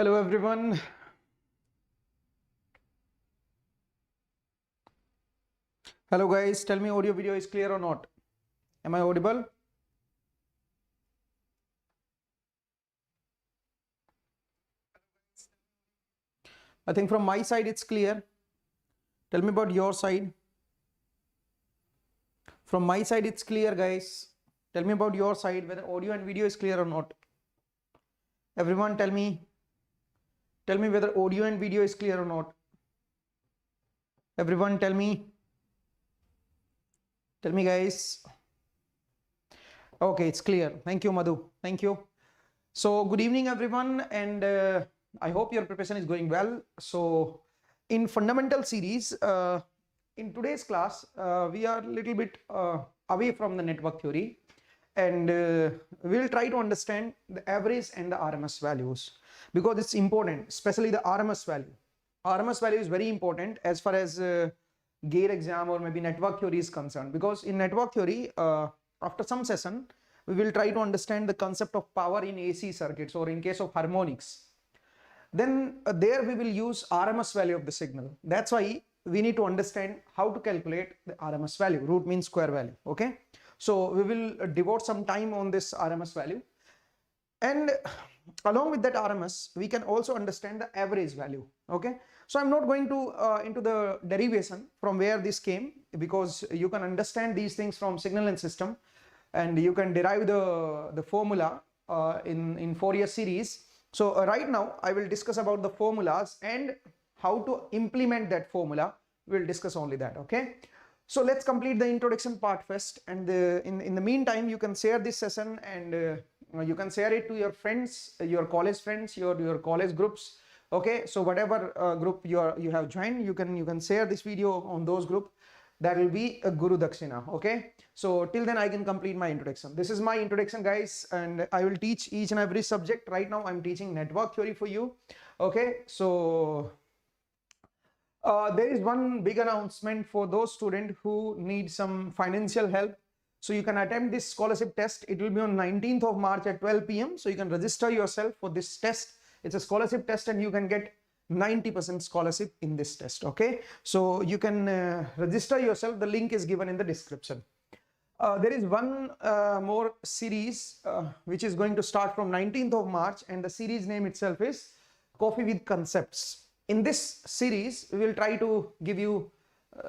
Hello everyone. Hello guys, tell me audio video is clear or not? Am I audible? I think from my side it's clear. Tell me about your side. From my side it's clear, guys. Tell me about your side whether audio and video is clear or not. Everyone tell me whether audio and video is clear or not. Everyone tell me guys. Okay, it's clear. Thank you, Madhu. Thank you. So good evening everyone, and I hope your preparation is going well. So in fundamental series, in today's class, we are a little bit away from the network theory, and we'll try to understand the average and the RMS values, because it's important, especially the RMS value. RMS value is very important as far as GATE exam or maybe network theory is concerned, because in network theory, after some session, we will try to understand the concept of power in AC circuits or in case of harmonics. Then there we will use RMS value of the signal. That's why we need to understand how to calculate the RMS value. Root means square value. Okay. So we will devote some time on this RMS value. And along with that RMS, we can also understand the average value. Okay. So I'm not going to into the derivation from where this came, because you can understand these things from signal and system, and you can derive the formula in Fourier series. So right now I will discuss about the formulas and how to implement that formula. We'll discuss only that. Okay. So let's complete the introduction part first, and in the meantime you can share this session, and you can share it to your friends, your college friends, your college groups. Okay. So whatever group you have joined, you can share this video on those group. That will be a Guru Dakshina. Okay. So till then I can complete my introduction. This is my introduction, guys, and I will teach each and every subject. Right now I'm teaching network theory for you. Okay. So there is one big announcement for those students who need some financial help. So you can attempt this scholarship test. It will be on 19th of March at 12 p.m. So you can register yourself for this test. It's a scholarship test, and you can get 90% scholarship in this test. Okay. So you can register yourself. The link is given in the description. There is one more series which is going to start from 19th of March, and the series name itself is Coffee with Concepts. In this series, we will try to give you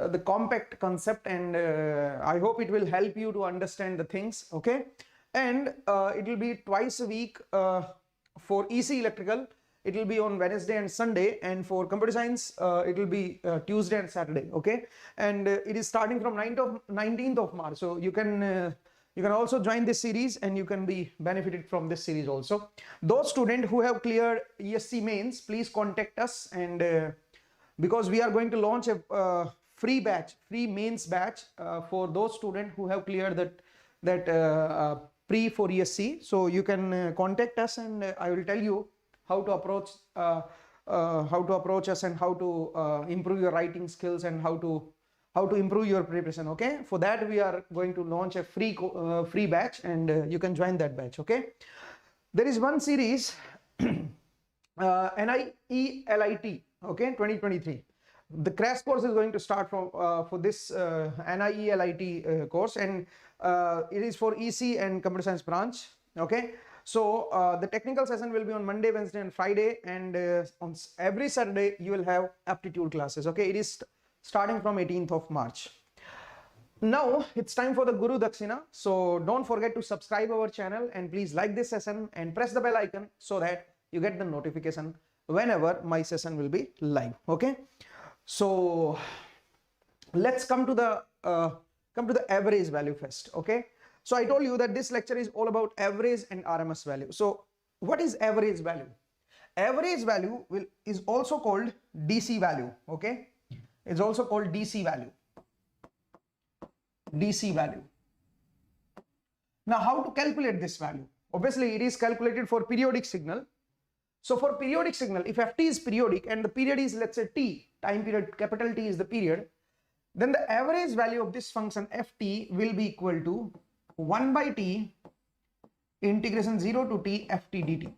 the compact concept, and I hope it will help you to understand the things. Okay. And it will be twice a week for EC electrical. It will be on Wednesday and Sunday, and for computer science it will be Tuesday and Saturday. Okay. And it is starting from 19th of March. So you can also join this series, and you can be benefited from this series also. Those students who have cleared ESC mains, please contact us, and because we are going to launch a free mains batch for those students who have cleared that pre for ESC. So you can contact us, and I will tell you how to approach us, and how to improve your writing skills, and how to improve your preparation. Okay. For that we are going to launch a free batch, and you can join that batch. Okay. There is one series NIELIT. Okay. 2023. The crash course is going to start for this NIELIT course, and it is for EC and computer science branch. Okay. So the technical session will be on Monday, Wednesday and Friday, and on every Saturday you will have aptitude classes. Okay. It is starting from 18th of March. Now it's time for the Guru Dakshina. So don't forget to subscribe our channel, and please like this session and press the bell icon so that you get the notification whenever my session will be live. Okay. So let's come to the average value first. Okay. So I told you that this lecture is all about average and RMS value. So what is average value? Average value is also called DC value. Okay. It's also called DC value. DC value. Now how to calculate this value? Obviously it is calculated for periodic signal. So for periodic signal, if ft is periodic and the period is, let's say, t, time period, capital T is the period, then the average value of this function ft will be equal to 1 by t integration 0 to t ft dt.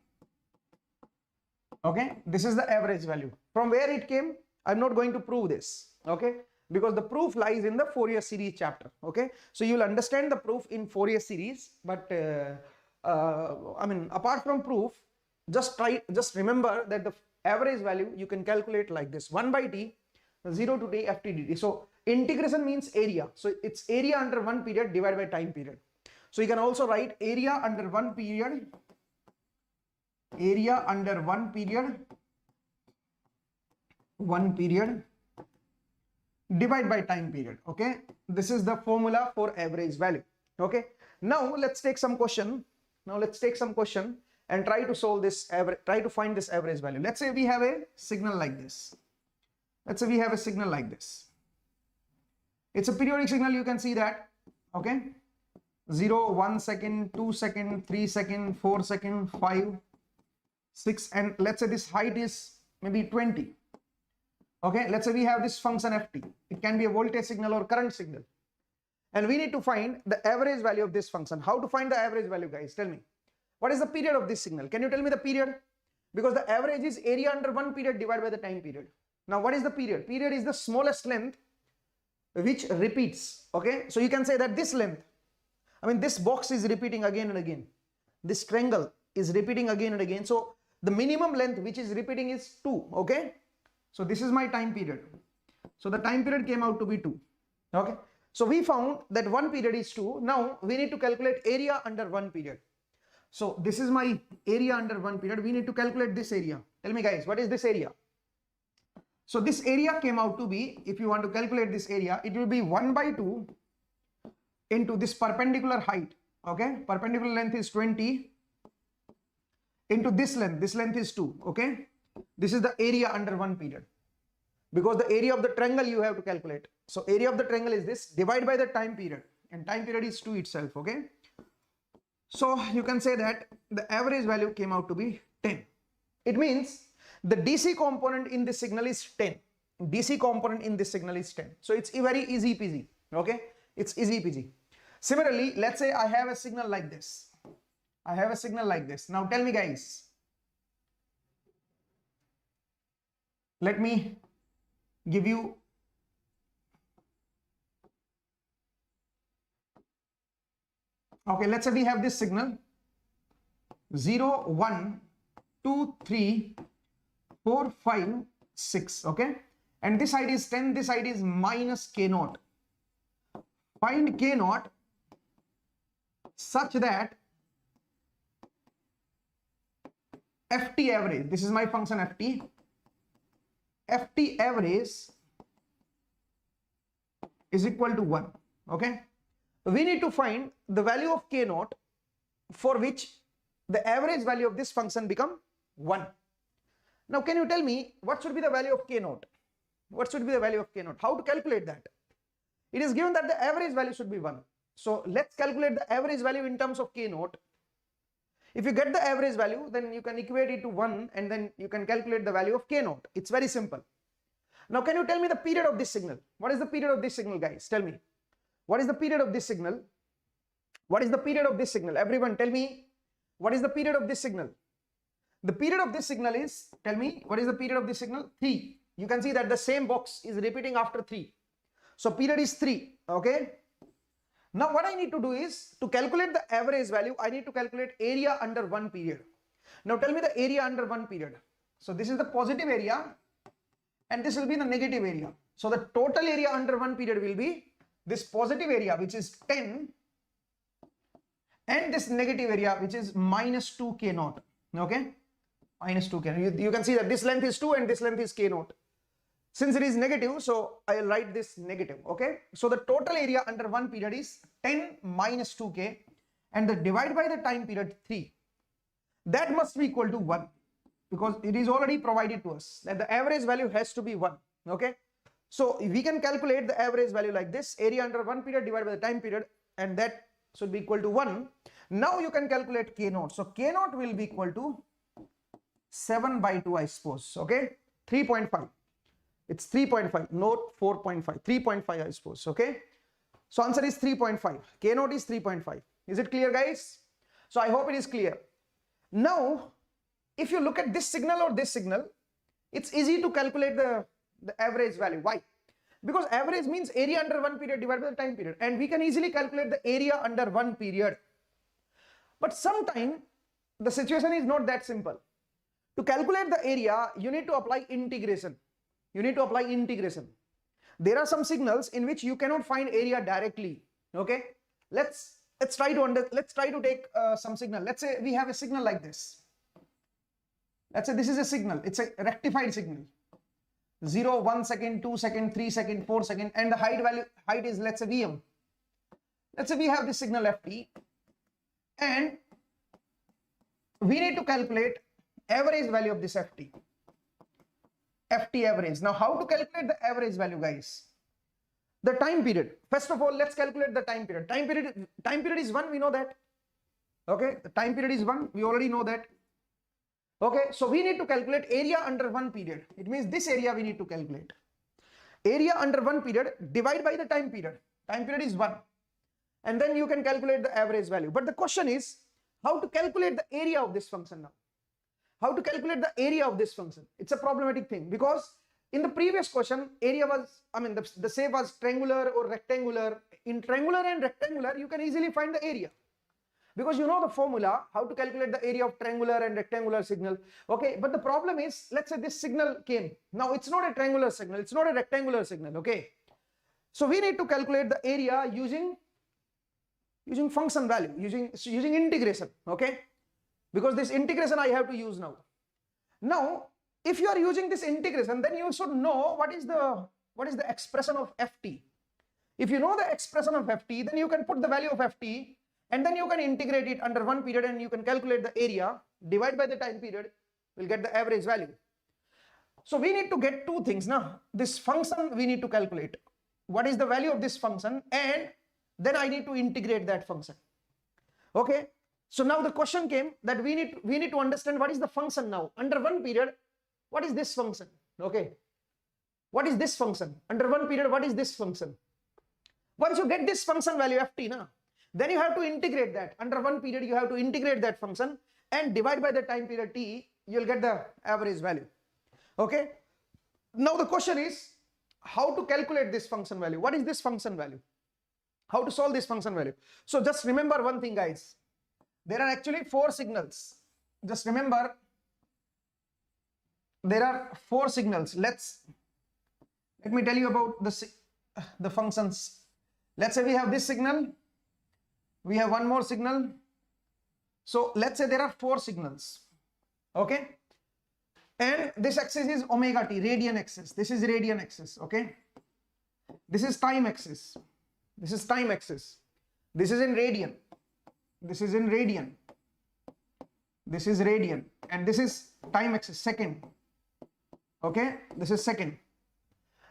Okay, this is the average value. From where it came, I'm not going to prove this, okay, because the proof lies in the Fourier series chapter. Okay, so you'll understand the proof in Fourier series, but I mean, apart from proof, just remember that the average value you can calculate like this: 1 by t, 0 to t ft. So integration means area, so it's area under one period divided by time period. So you can also write area under one period, divide by time period. Okay, this is the formula for average value. Okay, now let's take some question. And try to solve this average, try to find this average value. Let's say we have a signal like this. It's a periodic signal. You can see that. Okay, 0, 1 second, 2 second, 3 second, 4 second, 5, 6, and let's say this height is maybe 20. Okay, let's say we have this function ft. It can be a voltage signal or current signal, and we need to find the average value of this function. How to find the average value, guys? Tell me, what is the period of this signal? Can you tell me the period? Because the average is area under one period divided by the time period. Now what is the period? Period is the smallest length which repeats. Okay, so you can say that this length, I mean this box is repeating again and again, this triangle is repeating again and again, so the minimum length which is repeating is 2. Okay, so this is my time period. So the time period came out to be 2. Okay, so we found that one period is 2. Now we need to calculate area under one period. So this is my area under one period. We need to calculate this area. Tell me, guys, what is this area? So this area came out to be, if you want to calculate this area, it will be 1 by 2 into this perpendicular height. Okay, perpendicular length is 20 into this length is 2. Okay, this is the area under one period, because the area of the triangle you have to calculate. So area of the triangle is this, divided by the time period, and time period is 2 itself. Okay, so you can say that the average value came out to be 10. It means the DC component in this signal is 10. So it's very easy peasy. Okay, it's easy peasy. Similarly, let's say I have a signal like this. Now tell me, guys, let me give you okay, let's say we have this signal 0, 1, 2, 3, 4, 5, 6. Okay, and this side is 10, this side is minus k naught. Find k naught such that ft average, this is my function ft average is equal to 1. Okay, we need to find the value of k naught for which the average value of this function become 1. Now can you tell me what should be the value of k naught? How to calculate that? It is given that the average value should be 1. So let's calculate the average value in terms of k naught. If you get the average value, then you can equate it to 1 and then you can calculate the value of k naught. It's very simple. Now can you tell me the period of this signal? What is the period of this signal, guys? Tell me. What is the period of this signal? Everyone tell me, what is the period of this signal? The period of this signal is, tell me, what is the period of this signal? 3. You can see that the same box is repeating after 3. So period is 3. Okay. Now what I need to do is, to calculate the average value, I need to calculate area under one period. Now tell me the area under one period. So this is the positive area and this will be the negative area. So the total area under one period will be this positive area, which is 10, and this negative area, which is minus 2 k naught. Okay, minus 2 k naught. You can see that this length is 2 and this length is k naught. Since it is negative, so I'll write this negative. Okay, so the total area under one period is 10 minus 2k, and the divided by the time period 3. That must be equal to 1, because it is already provided to us that the average value has to be 1. Okay, so we can calculate the average value like this: area under one period divided by the time period, and that should be equal to 1. Now you can calculate k naught. So k naught will be equal to 7 by 2, I suppose. Okay, 3.5. It's 3.5, not 4.5, 3.5, I suppose. Okay, so answer is 3.5. K naught is 3.5. Is it clear, guys? So I hope it is clear. Now if you look at this signal or this signal, it's easy to calculate the average value. Why? Because average means area under one period divided by the time period, and we can easily calculate the area under one period. But sometimes the situation is not that simple. To calculate the area, you need to apply integration. There are some signals in which you cannot find area directly. Okay, let's try to take some signal. Let's say we have a signal like this. Let's say this is a signal. It's a rectified signal. 0, 1 second, 2 second, 3 second, 4 second, and the height is, let's say, Vm. Let's say we have this signal ft, and we need to calculate average value of this ft average. Now, how to calculate the average value, guys? The time period. First of all, let's calculate the time period. Time period is 1, we know that. Okay, the time period is 1, we already know that. Okay, so we need to calculate area under one period. It means this area we need to calculate. Area under one period divided by the time period. Time period is 1. And then you can calculate the average value. But the question is, how to calculate the area of this function now? How to calculate the area of this function? It's a problematic thing, because in the previous question, area was, the shape was triangular or rectangular. In triangular and rectangular, you can easily find the area, because you know the formula, how to calculate the area of triangular and rectangular signal. Okay, but the problem is, let's say this signal came. Now, it's not a triangular signal, it's not a rectangular signal. Okay, so we need to calculate the area using function value, using integration. Okay, because this integration I have to use now. Now, if you are using this integration, then you should know what is the expression of ft. If you know the expression of ft, then you can put the value of ft, and then you can integrate it under one period, and you can calculate the area, divide by the time period, will get the average value. So we need to get two things now. This function we need to calculate. What is the value of this function? And then I need to integrate that function. Okay. So now the question came that we need to understand what is the function now. Under one period, what is this function? Okay. What is this function? Under one period, what is this function? Once you get this function value ft now, then you have to integrate that. Under one period, you have to integrate that function and divide by the time period t, you'll get the average value. Okay. Now the question is, how to calculate this function value? What is this function value? How to solve this function value? So just remember one thing, guys. There are actually 4 signals. Just remember, there are 4 signals. Let me tell you about the functions. Let's say we have this signal. We have one more signal. So let's say there are 4 signals. Okay. And this axis is omega t, radian axis. This is radian axis. Okay. This is time axis. This is time axis. This is in radian. This is in radian. This is radian. And this is time axis, second. Okay. This is second.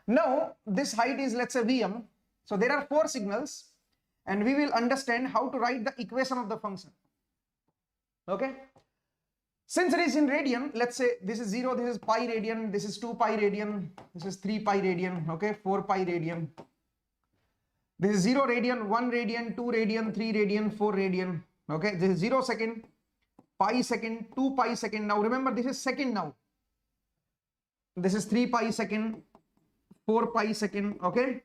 Now this height is, let's say, Vm. So there are 4 signals, and we will understand how to write the equation of the function. Okay. Since it is in radian, let's say this is 0, this is pi radian, this is 2 pi radian, this is 3 pi radian, okay, 4 pi radian. This is 0 radian, 1 radian, 2 radian, 3 radian, 4 radian. Okay, this is 0 second, pi second, 2 pi second. Now remember, this is second now. This is 3 pi second, 4 pi second. Okay.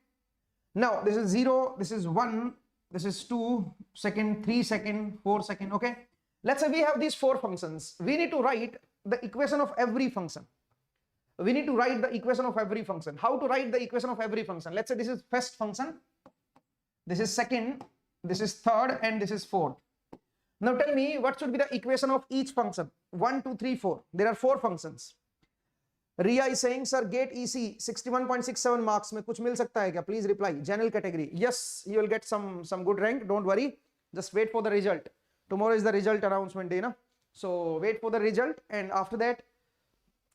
Now this is 0, this is 1, this is 2 second, 3 second, 4 second. Okay. Let's say we have these 4 functions. We need to write the equation of every function. We need to write the equation of every function. How to write the equation of every function? Let's say this is first function. This is second, this is third, and this is fourth. Now tell me, what should be the equation of each function? 1, 2, 3, 4. There are 4 functions. Ria is saying, sir, GATE EC 61.67 marks में कुछ मिल सकता है क्या? Please reply. General category. Yes, you will get some good rank. Don't worry. Just wait for the result. Tomorrow is the result announcement day, na? So wait for the result, and after that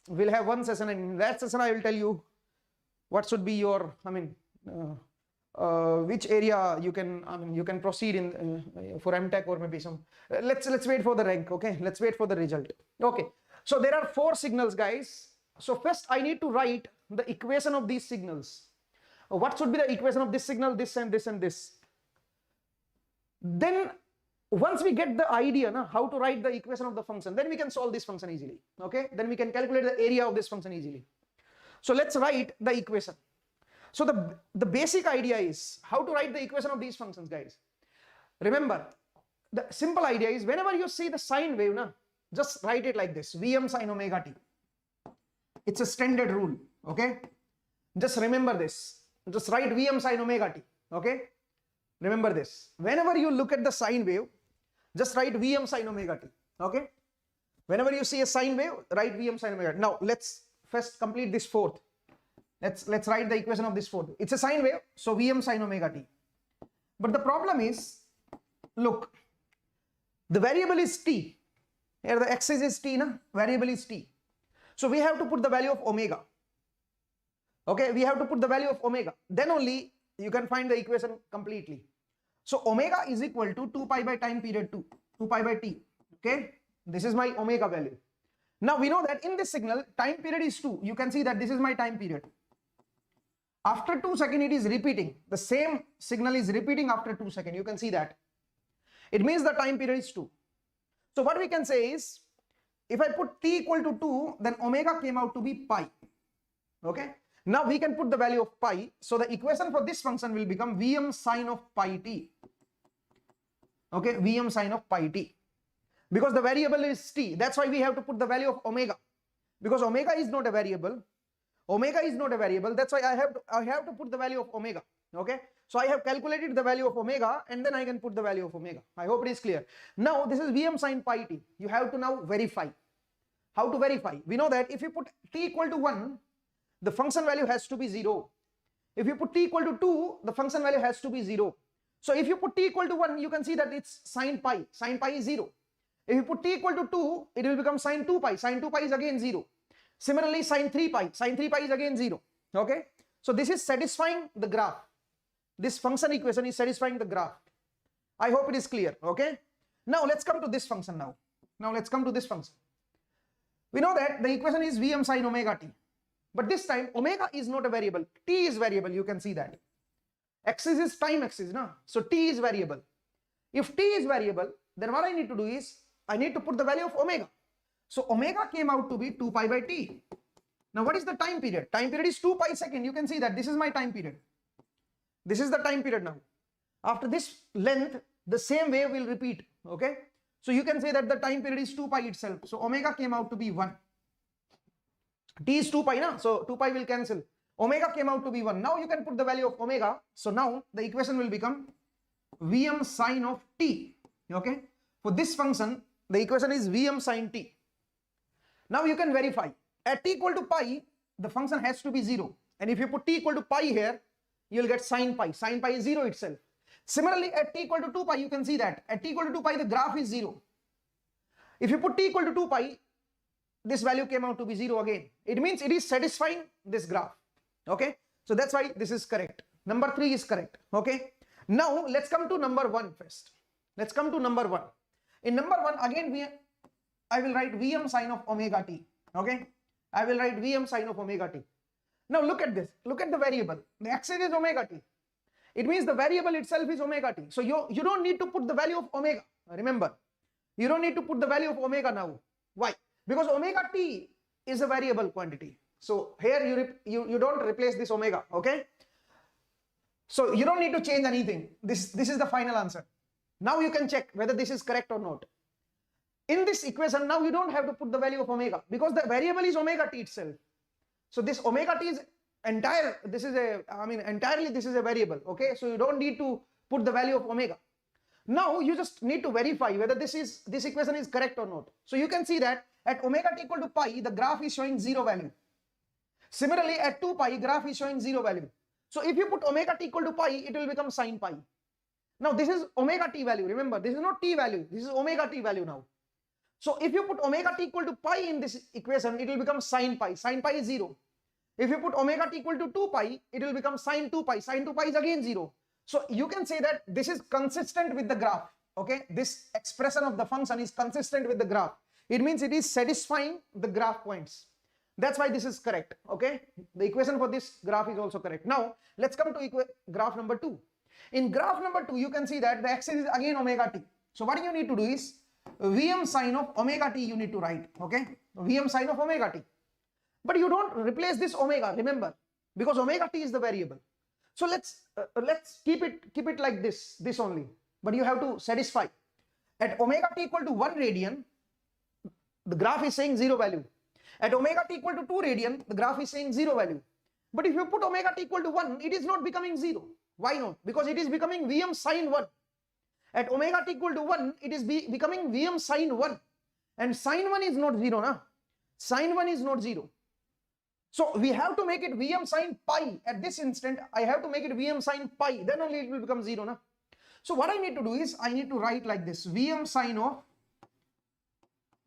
we'll have one session, and in that session I will tell you what should be your, which area you can proceed in for MTech or maybe some. Let's wait for the rank. Okay, let's wait for the result. Okay, so there are 4 signals, guys. So first I need to write the equation of these signals. What should be the equation of this signal, this and this and this? Then once we get the idea how to write the equation of the function, then we can solve this function easily. Okay, then we can calculate the area of this function easily. So let's write the equation. So the basic idea is how to write the equation of these functions, guys. Remember, the simple idea is whenever you see the sine wave, just write it like this: Vm sine omega t. It's a standard rule. Okay, just remember this. Just write Vm sine omega t. Okay, remember this. Whenever you look at the sine wave, just write Vm sine omega t. Okay, whenever you see a sine wave, write Vm sine omega t. Now let's first complete this fourth. Let's write the equation of this fourth. It's a sine wave, so Vm sine omega t. But the problem is, look, the variable is t. Here the axis is t, variable is t. So we have to put the value of omega. Okay, we have to put the value of omega. Then only you can find the equation completely. So omega is equal to 2 pi by time period 2 pi by t. Okay, this is my omega value. Now we know that in this signal, time period is 2. You can see that this is my time period. After 2 seconds, it is repeating. The same signal is repeating after 2 seconds. You can see that. It means the time period is 2. So what we can say is, if I put t equal to 2, then omega came out to be pi. Okay. Now we can put the value of pi. So the equation for this function will become Vm sine of pi t. Okay, Vm sine of pi t. Because the variable is t. That's why we have to put the value of omega. Because omega is not a variable. Omega is not a variable. That's why I have to put the value of omega. Okay. So I have calculated the value of omega and then I can put the value of omega. I hope it is clear. Now this is Vm sine pi t. You have to now verify. How to verify? We know that if you put t equal to 1, the function value has to be 0. If you put t equal to 2, the function value has to be 0. So if you put t equal to 1, you can see that it's sine pi. Sine pi is 0. If you put t equal to 2, it will become sine 2 pi. Sine 2 pi is again 0. Similarly, sine 3 pi. Sine 3 pi is again 0. Okay. So this is satisfying the graph. This function equation is satisfying the graph. I hope it is clear. Okay. Now let's come to this function now. Now let's come to this function. We know that the equation is Vm sine omega t. But this time omega is not a variable. T is variable. You can see that. Axis is time axis. So t is variable. If t is variable, then what I need to do is I need to put the value of omega. So omega came out to be 2 pi by t. Now what is the time period? Time period is 2 pi second. You can see that this is my time period. This is the time period now. After this length, the same wave will repeat. Okay. So you can say that the time period is 2 pi itself. So omega came out to be 1. T is 2 pi, so 2 pi will cancel. Omega came out to be 1. Now you can put the value of omega. So now the equation will become Vm sine of t. Okay. For this function, the equation is Vm sine t. Now you can verify. At t equal to pi, the function has to be 0. And if you put t equal to pi here, you will get sine pi. Sine pi is 0 itself. Similarly, at t equal to 2 pi, you can see that. At t equal to 2 pi, the graph is 0. If you put t equal to 2 pi, this value came out to be 0 again. It means it is satisfying this graph. Okay. So that's why this is correct. Number 3 is correct. Okay. Now let's come to number 1 first. Let's come to number 1. In number 1, again, I will write Vm sine of omega t. Okay. I will write Vm sine of omega t. Now look at this. Look at the variable. The axis is omega t. It means the variable itself is omega t. So you don't need to put the value of omega. Remember, you don't need to put the value of omega now. Why? Because omega t is a variable quantity. So here you don't replace this omega. Okay. So you don't need to change anything. This is the final answer. Now you can check whether this is correct or not. In this equation, now you don't have to put the value of omega because the variable is omega t itself. So this omega t is entirely this is a variable. Okay. So you don't need to put the value of omega. Now you just need to verify whether this equation is correct or not. So you can see that at omega t equal to pi, the graph is showing 0 value. Similarly, at 2 pi, graph is showing 0 value. So if you put omega t equal to pi, it will become sine pi. Now this is omega t value. Remember, this is not t value. This is omega t value now. So if you put omega t equal to pi in this equation, it will become sine pi. Sine pi is 0. If you put omega t equal to 2 pi, it will become sine 2 pi. Sine 2 pi is again 0. So you can say that this is consistent with the graph. Okay, this expression of the function is consistent with the graph. It means it is satisfying the graph points. That's why this is correct. Okay, the equation for this graph is also correct. Now let's come to graph number 2. In graph number 2, you can see that the axis is again omega t. So what you need to do is Vm sine of omega t you need to write, okay? Vm sine of omega t. But you don't replace this omega, remember, because omega t is the variable. So let's keep it like this only. But you have to satisfy. At omega t equal to 1 radian, the graph is saying 0 value. At omega t equal to 2 radian, the graph is saying 0 value. But if you put omega t equal to 1, it is not becoming 0. Why not? Because it is becoming Vm sine 1. At omega t equal to 1, it is becoming Vm sine 1. And sine 1 is not 0, na? Sine 1 is not 0. So we have to make it Vm sine pi. At this instant, I have to make it Vm sine pi. Then only it will become 0, na? So what I need to do is, I need to write like this. Vm sine of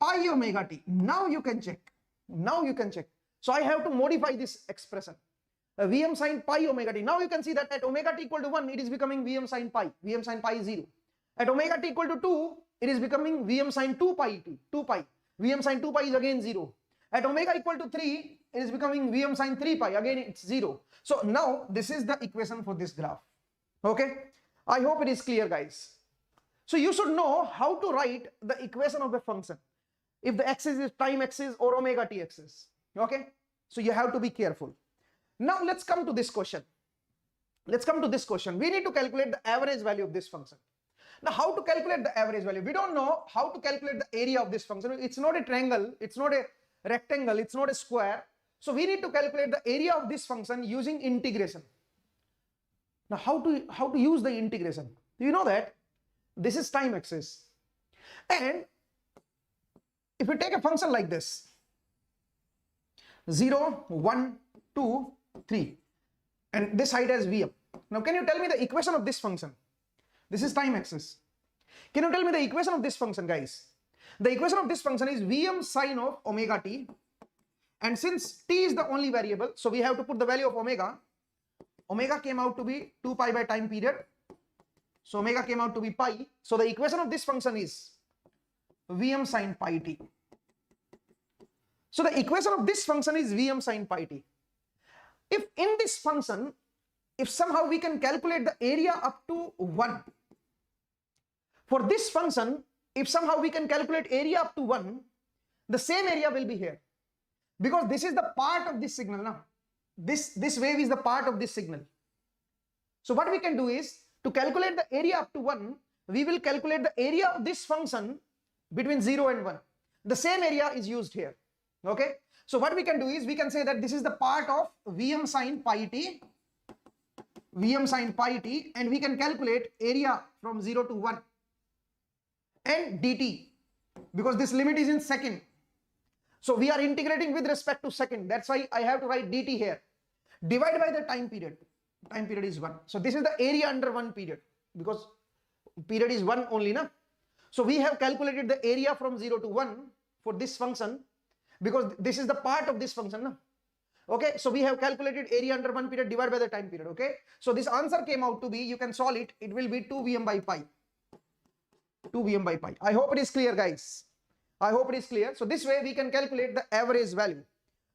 pi omega t. Now you can check. Now you can check. So I have to modify this expression. Vm sine pi omega t. Now you can see that at omega t equal to 1, it is becoming Vm sine pi. Vm sine pi is 0. At omega t equal to 2, it is becoming Vm sine 2 pi t. 2 pi. Vm sine 2 pi is again 0. At omega equal to 3, it is becoming Vm sine 3 pi. Again, it's 0. So now this is the equation for this graph. Okay. I hope it is clear, guys. So you should know how to write the equation of the function. If the axis is time axis or omega t axis. Okay. So you have to be careful. Now let's come to this question. Let's come to this question. We need to calculate the average value of this function. Now how to calculate the average value? We don't know how to calculate the area of this function. It's not a triangle. It's not a rectangle. It's not a square. So we need to calculate the area of this function using integration. Now how to use the integration? You know that this is time axis. And if we take a function like this, 0, 1, 2, 3, and this side has Vm. Now can you tell me the equation of this function? This is time axis. Can you tell me the equation of this function, guys? The equation of this function is Vm sine of omega t. And since t is the only variable, so we have to put the value of omega. Omega came out to be 2 pi by time period. So omega came out to be pi. So the equation of this function is Vm sine pi t. So the equation of this function is Vm sine pi t. If in this function, if somehow we can calculate the area up to 1. For this function, if somehow we can calculate area up to 1, the same area will be here. Because this is the part of this signal now. This wave is the part of this signal. So what we can do is, to calculate the area up to 1, we will calculate the area of this function between 0 and 1. The same area is used here. Okay. So what we can do is, we can say that this is the part of Vm sine pi t. Vm sine pi t, and we can calculate area from 0 to 1. And dt, because this limit is in second. So we are integrating with respect to second. That's why I have to write dt here. Divide by the time period. Time period is 1. So this is the area under 1 period, because period is 1 only, na? So we have calculated the area from 0 to 1 for this function, because this is the part of this function, na? Okay, so we have calculated area under 1 period divided by the time period. Okay, so this answer came out to be, you can solve it, it will be 2 Vm by pi. 2 Vm by pi. I hope it is clear, guys. I hope it is clear. So this way we can calculate the average value.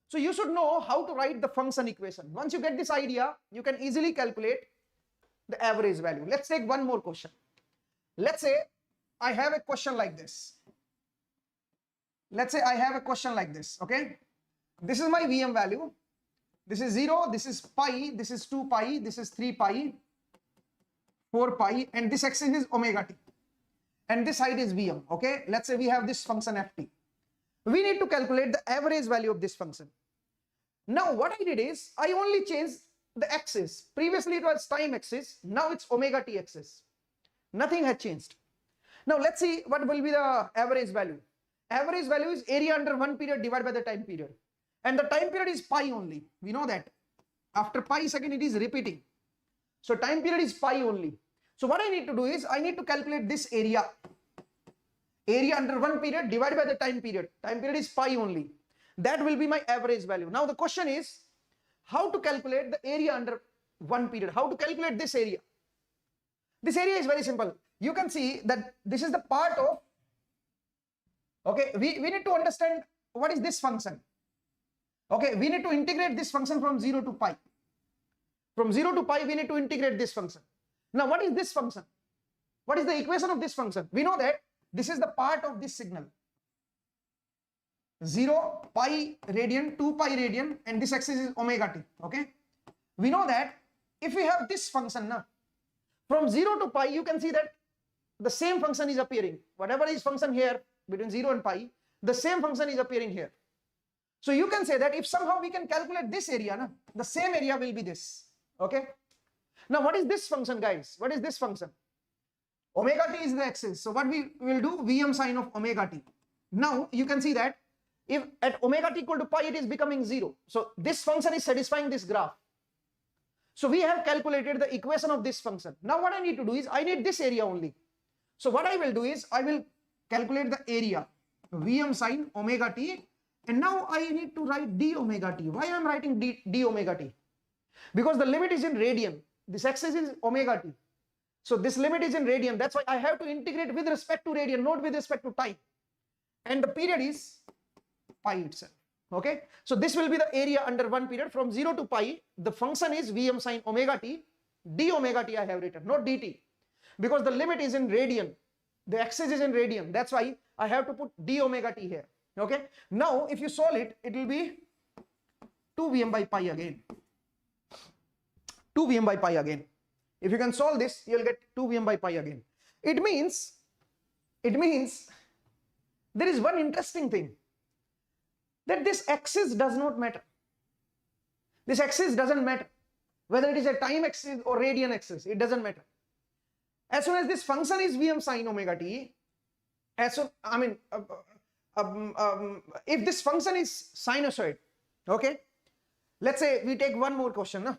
So you should know how to write the function equation. Once you get this idea, you can easily calculate the average value. Let's take one more question. Let's say I have a question like this. Let's say I have a question like this. Okay, this is my Vm value. This is 0, this is pi, this is 2 pi, this is 3 pi, 4 pi, and this axis is omega t. And this side is Vm. Okay, let's say we have this function ft. We need to calculate the average value of this function. Now what I did is, I only changed the axis. Previously it was time axis, now it's omega t axis. Nothing had changed. Now let's see what will be the average value. Average value is area under 1 period divided by the time period. And the time period is pi only. We know that. After pi second it is repeating. So time period is pi only. So what I need to do is, I need to calculate this area. Area under 1 period divided by the time period. Time period is pi only. That will be my average value. Now the question is, how to calculate the area under 1 period? How to calculate this area? This area is very simple. You can see that this is the part of, okay, we need to understand what is this function. Okay, we need to integrate this function from 0 to pi. From 0 to pi, we need to integrate this function. Now, what is this function? What is the equation of this function? We know that this is the part of this signal. 0, pi radian, 2 pi radian, and this axis is omega t. Okay. We know that if we have this function now, from 0 to pi, you can see that the same function is appearing. Whatever is function here between 0 and pi, the same function is appearing here. So you can say that if somehow we can calculate this area, na, the same area will be this. Okay. Now what is this function, guys? What is this function? Omega t is the axis. So what we will do, Vm sine of omega t. Now you can see that if at omega t equal to pi, it is becoming 0. So this function is satisfying this graph. So we have calculated the equation of this function. Now what I need to do is, I need this area only. So what I will do is, I will calculate the area, Vm sine omega t, and now I need to write d omega t. Why I am writing d omega t? Because the limit is in radian. This axis is omega t. So this limit is in radian. That's why I have to integrate with respect to radian, not with respect to time. And the period is pi itself. Okay. So this will be the area under one period from 0 to pi. The function is Vm sine omega t. D omega t I have written, not dt. Because the limit is in radian. The axis is in radian. That's why I have to put d omega t here. Okay. Now if you solve it, it will be 2 Vm by pi again. 2 Vm by pi again. If you can solve this, you will get 2 Vm by pi again. It means there is one interesting thing, that this axis does not matter. This axis doesn't matter. Whether it is a time axis or radian axis, it doesn't matter. As soon as this function is Vm sine omega t, if this function is sinusoid, okay, let's say we take one more question. No?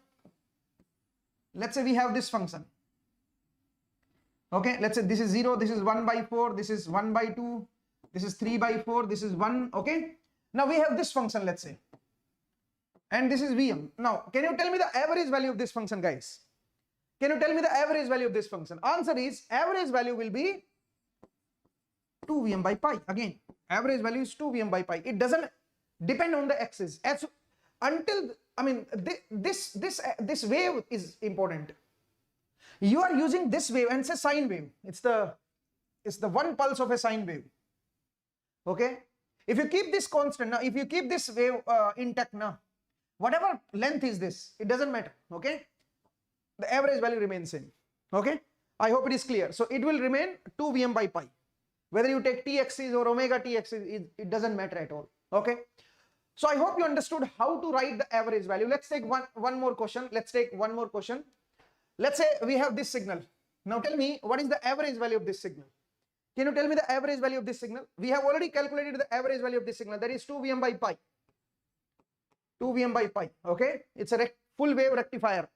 Let's say we have this function. Okay, let's say this is 0, this is 1 by 4, this is 1 by 2, this is 3 by 4, this is 1. Okay, now we have this function, let's say, and this is Vm. Now, can you tell me the average value of this function, guys? Can you tell me the average value of this function? Answer is, average value will be 2 Vm by pi. Again, average value is 2 Vm by pi. It doesn't depend on the axis. This wave is important. You are using this wave, and it's a sine wave. It's the one pulse of a sine wave. Okay. If you keep this constant now, if you keep this wave intact now, whatever length is this, it doesn't matter. Okay. The average value remains same. Okay. I hope it is clear. So it will remain 2 Vm by pi. Whether you take t axis or omega t axis, it doesn't matter at all. Okay. So I hope you understood how to write the average value. Let's take one more question. Let's take one more question. Let's say we have this signal. Now tell me, what is the average value of this signal? Can you tell me the average value of this signal? We have already calculated the average value of this signal. That is 2 Vm by pi. 2 Vm by pi. Okay. It's a full wave rectifier.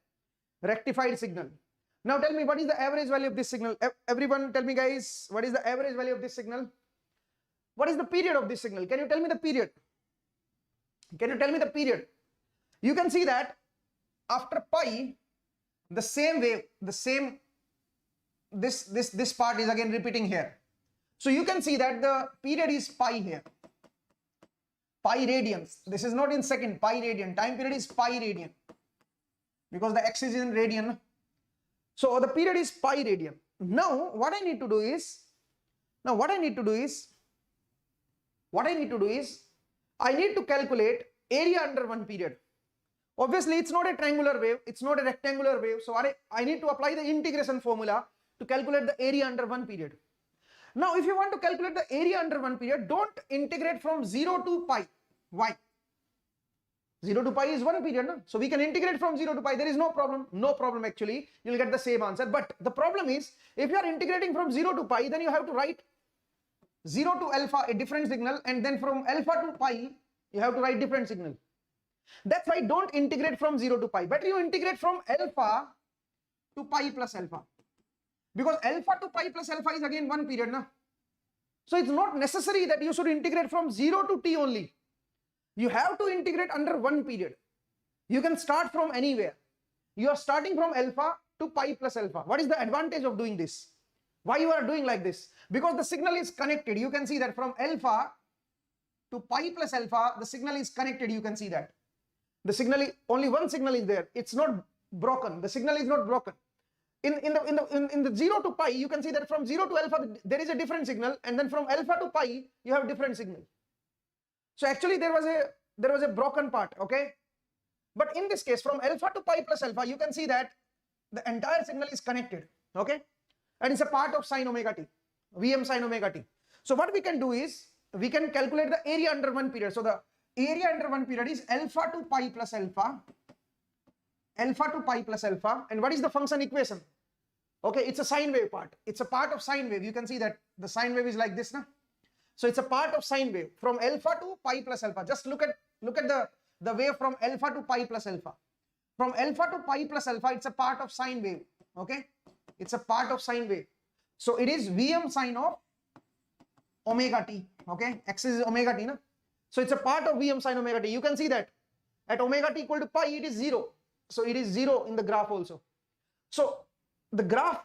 Rectified signal. Now tell me, what is the average value of this signal? Everyone tell me, guys, what is the average value of this signal? What is the period of this signal? Can you tell me the period? Can you tell me the period? You can see that after pi, the same wave, this part is again repeating here. So you can see that the period is pi here. Pi radians. This is not in second, pi radian. Time period is pi radian. Because the axis is in radian. So the period is pi radian. Now what I need to do is, I need to calculate area under one period. Obviously, it's not a triangular wave, it's not a rectangular wave. So I need to apply the integration formula to calculate the area under one period. Now, if you want to calculate the area under one period, don't integrate from 0 to pi. Why? 0 to pi is one period. No? So we can integrate from 0 to pi. There is no problem. No problem actually. You'll get the same answer. But the problem is, if you are integrating from 0 to pi, then you have to write 0 to alpha, a different signal, and then from alpha to pi, you have to write different signal. That's why don't integrate from 0 to pi. Better you integrate from alpha to pi plus alpha. Because alpha to pi plus alpha is again one period. Na? So it's not necessary that you should integrate from 0 to t only. You have to integrate under one period. You can start from anywhere. You are starting from alpha to pi plus alpha. What is the advantage of doing this? Why you are doing like this? Because the signal is connected. You can see that from alpha to pi plus alpha, the signal is connected. You can see that. The signal is, only one signal is there. It's not broken. The signal is not broken. in the 0 to pi, you can see that from 0 to alpha there is a different signal, and then from alpha to pi you have different signal. So actually there was a broken part, okay? But in this case, from alpha to pi plus alpha, you can see that the entire signal is connected, okay? And it's a part of sine omega t, Vm sine omega t. So what we can do is, we can calculate the area under one period. So the area under one period is alpha to pi plus alpha, alpha to pi plus alpha. And what is the function equation? Okay, it's a sine wave part. It's a part of sine wave. You can see that the sine wave is like this, na? So it's a part of sine wave from alpha to pi plus alpha. Just look at the wave from alpha to pi plus alpha. From alpha to pi plus alpha, it's a part of sine wave. Okay, it's a part of sine wave. So it is Vm sine of omega t. Okay, axis is omega t, na? So it's a part of Vm sine omega t. You can see that at omega t equal to pi, it is 0. So it is 0 in the graph also. So the graph,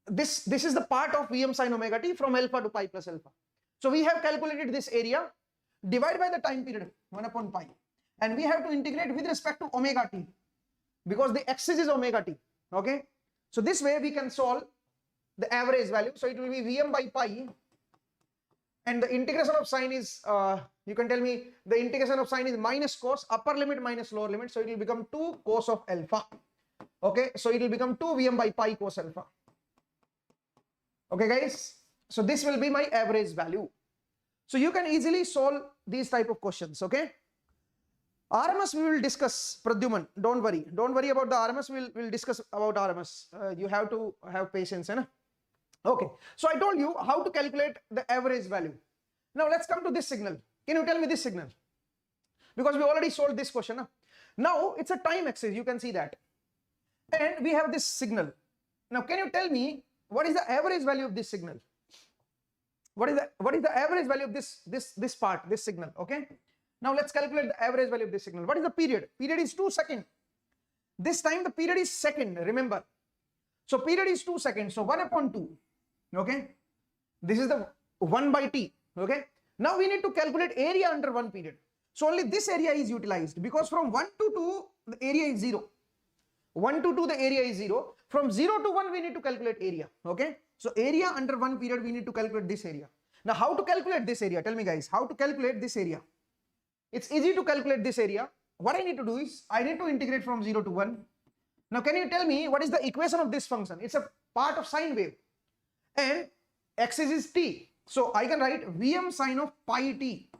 this is the part of Vm sine omega t from alpha to pi plus alpha. So we have calculated this area, divide by the time period 1 upon pi, and we have to integrate with respect to omega t, because the axis is omega t. Okay, so this way we can solve the average value. So it will be Vm by pi, and the integration of sine is, you can tell me the integration of sine is minus cos, upper limit minus lower limit, so it will become 2 cos of alpha. Okay, so it will become 2 Vm by pi cos alpha. Okay guys, so this will be my average value. So you can easily solve these type of questions. Okay, RMS we will discuss, Pradyuman, don't worry about the RMS. We'll discuss about RMS. You have to have patience, na? Okay, so I told you how to calculate the average value. Now let's come to this signal. Can you tell me this signal? Because we already solved this question, na? Now it's a time axis, you can see that, and we have this signal. Now can you tell me what is the average value of this signal? What is the average value of this part, this signal? Okay, now let's calculate the average value of this signal. What is the period? Period is 2 seconds. This time the period is second, remember. So period is 2 seconds, so 1 upon 2. Okay, this is the 1 by t. Okay, now we need to calculate area under one period. So only this area is utilized, because from 1 to 2 the area is 0. 1 to 2 the area is 0. From 0 to 1 we need to calculate area. Okay, so area under one period we need to calculate this area. Now how to calculate this area? Tell me guys, how to calculate this area? It's easy to calculate this area. What I need to do is, I need to integrate from 0 to 1. Now can you tell me what is the equation of this function? It's a part of sine wave, and axis is t. So I can write Vm sine of pi t.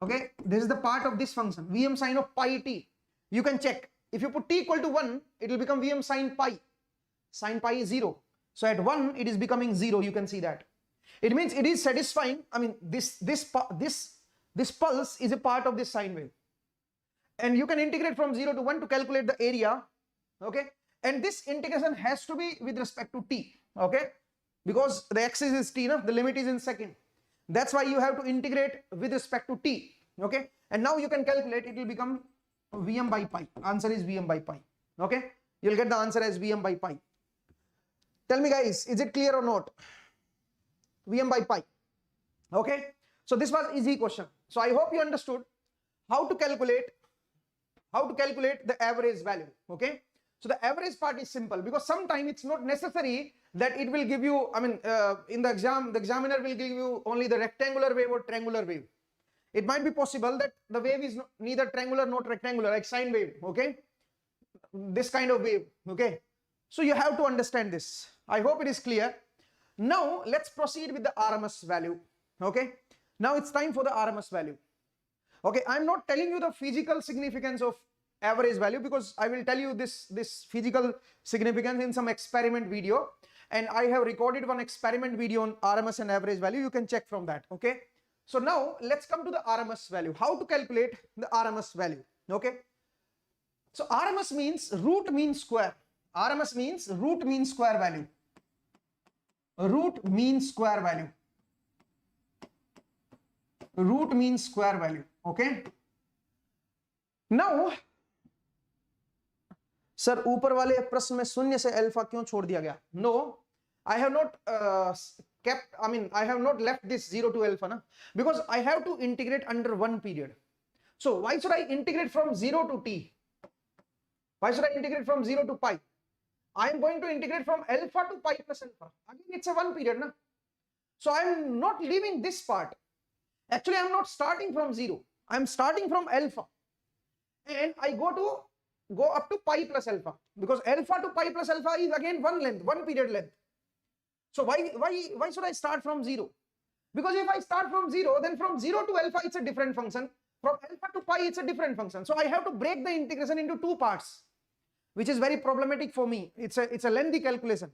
Okay, this is the part of this function, Vm sine of pi t. You can check. If you put t equal to 1, it will become Vm sine pi. Sine pi is 0. So at 1, it is becoming 0. You can see that. It means it is satisfying. I mean, this pulse is a part of this sine wave. And you can integrate from 0 to 1 to calculate the area. Okay. And this integration has to be with respect to t. Okay. Because the axis is t, no? The limit is in second. That's why you have to integrate with respect to t. Okay. And now you can calculate, it will become Vm by pi. Answer is Vm by pi. Okay. You'll get the answer as Vm by pi. Tell me guys, is it clear or not? Vm by pi. Okay. So this was easy question. So I hope you understood how to calculate the average value. Okay. So the average part is simple, because sometimes it's not necessary that it will give you, I mean, in the exam, the examiner will give you only the rectangular wave or triangular wave. It might be possible that the wave is neither triangular nor rectangular, like sine wave. Okay. This kind of wave. Okay. So you have to understand this. I hope it is clear. Now let's proceed with the RMS value. Okay. Now it's time for the RMS value. Okay. I'm not telling you the physical significance of average value, because I will tell you this physical significance in some experiment video, and I have recorded one experiment video on RMS and average value. You can check from that. Okay. So now let's come to the RMS value. How to calculate the RMS value? Okay. So RMS means root mean square. RMS means root mean square value. Root mean square value. Root mean square value. Okay. Now, sir ऊपर वाले प्रश्न में शून्य से alpha क्यों छोड़ दिया गया? No, I have not I have not left this 0 to alpha, na? Because I have to integrate under one period. So why should I integrate from 0 to t? Why should I integrate from 0 to pi? I am going to integrate from alpha to pi plus alpha. Again, it's a one period, na? So I am not leaving this part. Actually, I am not starting from 0. I am starting from alpha. And I go up to pi plus alpha, because alpha to pi plus alpha is again one length, one period length. So why should I start from 0? Because if I start from 0, then from 0 to alpha it's a different function. From alpha to pi it's a different function. So I have to break the integration into two parts, which is very problematic for me. It's a lengthy calculation.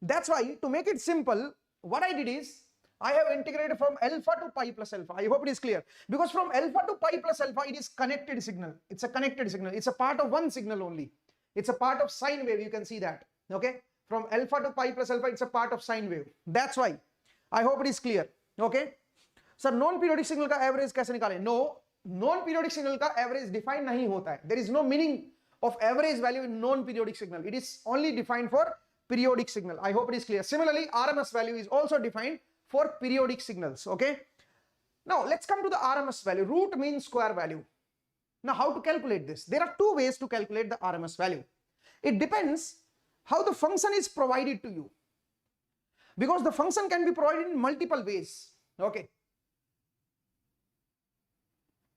That's why, to make it simple, what I did is I have integrated from alpha to pi plus alpha. I hope it is clear. Because from alpha to pi plus alpha, it is connected signal. It's a connected signal. It's a part of one signal only. It's a part of sine wave. You can see that. Okay. From alpha to pi plus alpha, it's a part of sine wave. That's why. I hope it is clear. Okay. Sir, non-periodic signal का average कैसे निकालें? No, non-periodic signal का average defined नहीं होता है. There is no meaning of average value in non-periodic signal. It is only defined for periodic signal. I hope it is clear. Similarly, RMS value is also defined for periodic signals. Okay. Now let's come to the RMS value. Root mean square value. Now how to calculate this? There are two ways to calculate the RMS value. It depends how the function is provided to you, because the function can be provided in multiple ways. Okay.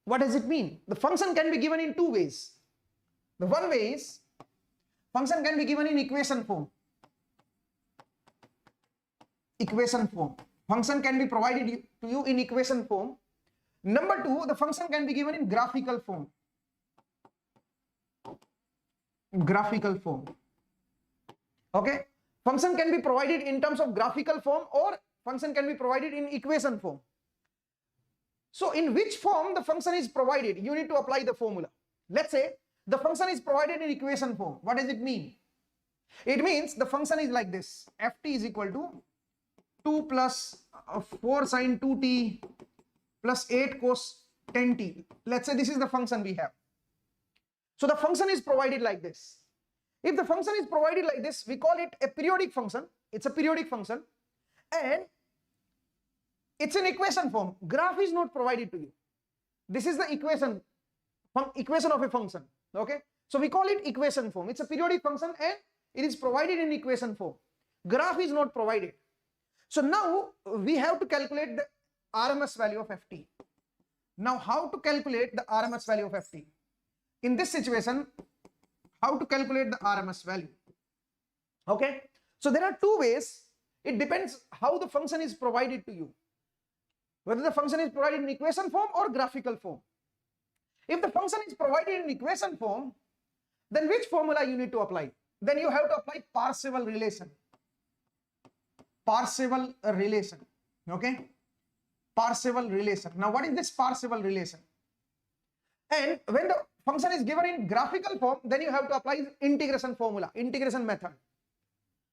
What does it mean? The function can be given in two ways. The one way is function can be given in equation form. Equation form. Function can be provided to you in equation form. Number two, the function can be given in graphical form. Graphical form. Okay. Function can be provided in terms of graphical form, or function can be provided in equation form. So in which form the function is provided, you need to apply the formula. Let's say the function is provided in equation form. What does it mean? It means the function is like this. Ft is equal to 2 plus 4 sine 2t plus 8 cos 10t. Let's say this is the function we have. So the function is provided like this. If the function is provided like this, we call it a periodic function. It's a periodic function, and it's in equation form. Graph is not provided to you. This is the equation of a function. Okay. So we call it equation form. It's a periodic function and it is provided in equation form. Graph is not provided. So now we have to calculate the RMS value of Ft. Now how to calculate the RMS value of Ft? In this situation, how to calculate the RMS value? Okay. So there are two ways. It depends how the function is provided to you, whether the function is provided in equation form or graphical form. If the function is provided in equation form, then which formula you need to apply? Then you have to apply Parseval relation. Parseval relation. Okay. Parseval relation. Now what is this Parseval relation? And when the function is given in graphical form, then you have to apply integration formula, integration method.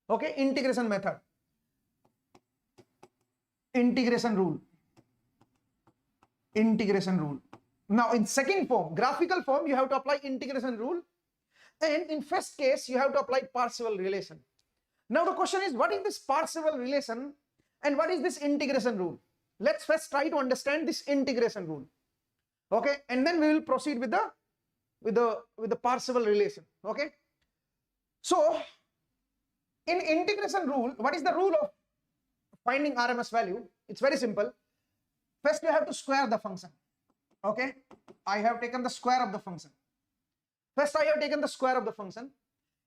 Okay, integration method. Integration rule. Integration rule. Now in second form, graphical form, you have to apply integration rule, and in first case you have to apply Parseval relation. Now the question is, what is this Parseval relation and what is this integration rule? Let's first try to understand this integration rule. Okay, and then we will proceed with the Parseval relation. Okay. So in integration rule, what is the rule of finding RMS value? It's very simple. First you have to square the function. Okay, I have taken the square of the function. First I have taken the square of the function,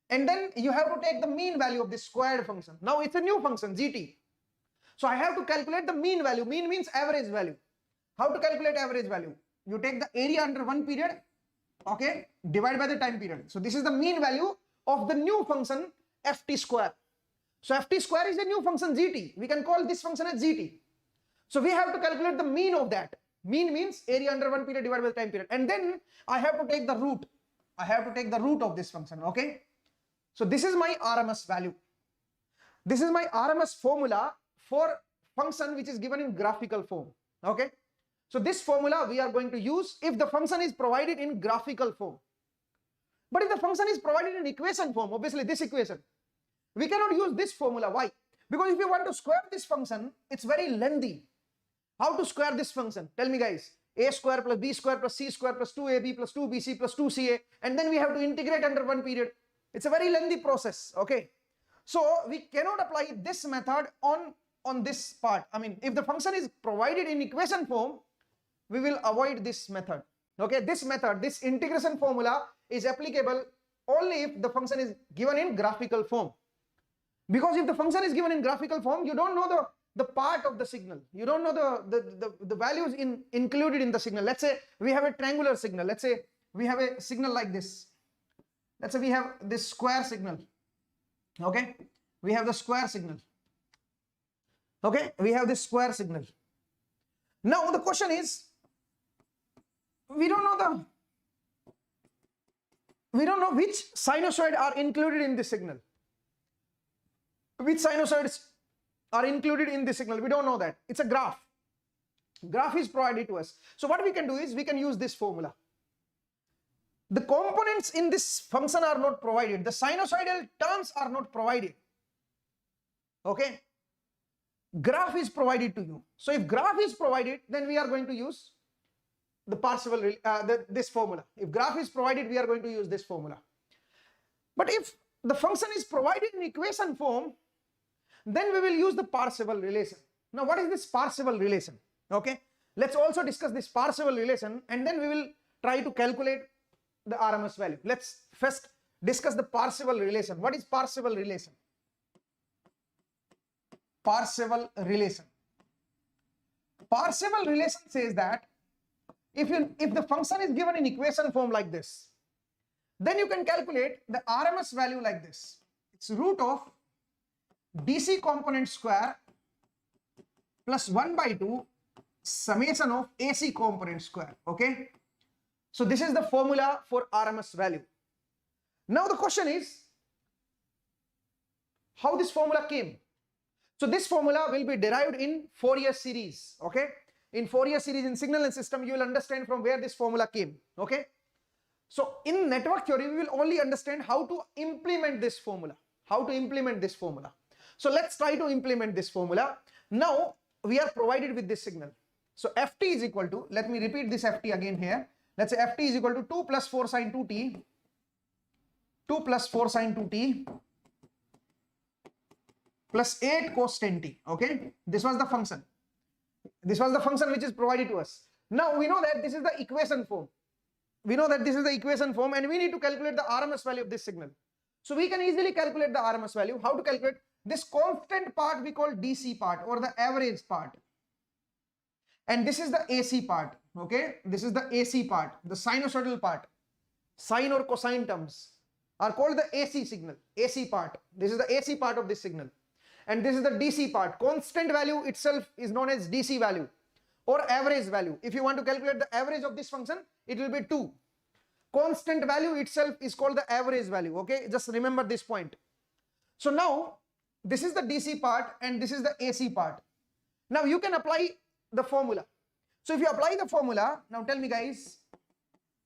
and then you have to take the mean value of this squared function. Now it's a new function, gt. So I have to calculate the mean value. Mean means average value. How to calculate average value? You take the area under one period, okay, divide by the time period. So this is the mean value of the new function Ft square. So Ft square is a new function gt. We can call this function as gt. So we have to calculate the mean of that. Mean means area under one period divided by the time period. And then I have to take the root. I have to take the root of this function, okay. So this is my RMS value. This is my RMS formula for function which is given in graphical form, okay. So this formula we are going to use if the function is provided in graphical form. But if the function is provided in equation form, obviously this equation, we cannot use this formula. Why? Because if you want to square this function, it's very lengthy. How to square this function? Tell me guys. A square plus b square plus c square plus 2ab plus 2bc plus 2ca, and then we have to integrate under one period. It's a very lengthy process, okay? So we cannot apply this method on this part. I mean, if the function is provided in equation form, we will avoid this method, okay? This method, this integration formula is applicable only if the function is given in graphical form. Because if the function is given in graphical form, you don't know the part of the signal. You don't know the values included in the signal. Let's say we have a triangular signal. Let's say we have a signal like this. Let's say we have this square signal. Okay, we have the square signal. Okay, we have this square signal. Now the question is, we don't know which sinusoid are included in this signal. Which sinusoids are included in this signal? We don't know that. It's a graph. Graph is provided to us. So what we can do is we can use this formula. The components in this function are not provided. The sinusoidal terms are not provided. Okay. Graph is provided to you. So if graph is provided, then we are going to use the Parseval, this formula. If graph is provided, we are going to use this formula. But if the function is provided in equation form, then we will use the Parseval relation. Now, what is this Parseval relation? Okay, let's also discuss this Parseval relation, and then we will try to calculate the RMS value. Let's first discuss the Parseval relation. What is Parseval relation? Parseval relation. Parseval relation says that if the function is given in equation form like this, then you can calculate the RMS value like this. It's root of DC component square plus 1 by 2 summation of AC component square. Okay. So this is the formula for RMS value. Now the question is, how this formula came? So this formula will be derived in Fourier series. Okay. In Fourier series in signal and system, you will understand from where this formula came. Okay. So in network theory, we will only understand how to implement this formula. How to implement this formula. So let's try to implement this formula. Now we are provided with this signal. So Ft is equal to, let me repeat this Ft again here. Let's say Ft is equal to 2 plus 4 sine 2t, 2 plus 4 sine 2t plus 8 cos 10t. Okay, this was the function. This was the function which is provided to us. Now we know that this is the equation form. We know that this is the equation form, and we need to calculate the RMS value of this signal. So we can easily calculate the RMS value. How to calculate? This constant part we call DC part or the average part. And this is the AC part. Okay, this is the AC part, the sinusoidal part. Sine or cosine terms are called the AC signal, AC part. This is the AC part of this signal. And this is the DC part. Constant value itself is known as DC value or average value. If you want to calculate the average of this function, it will be 2. Constant value itself is called the average value. Okay, just remember this point. So now this is the DC part and this is the AC part. Now you can apply the formula. So if you apply the formula, now tell me guys,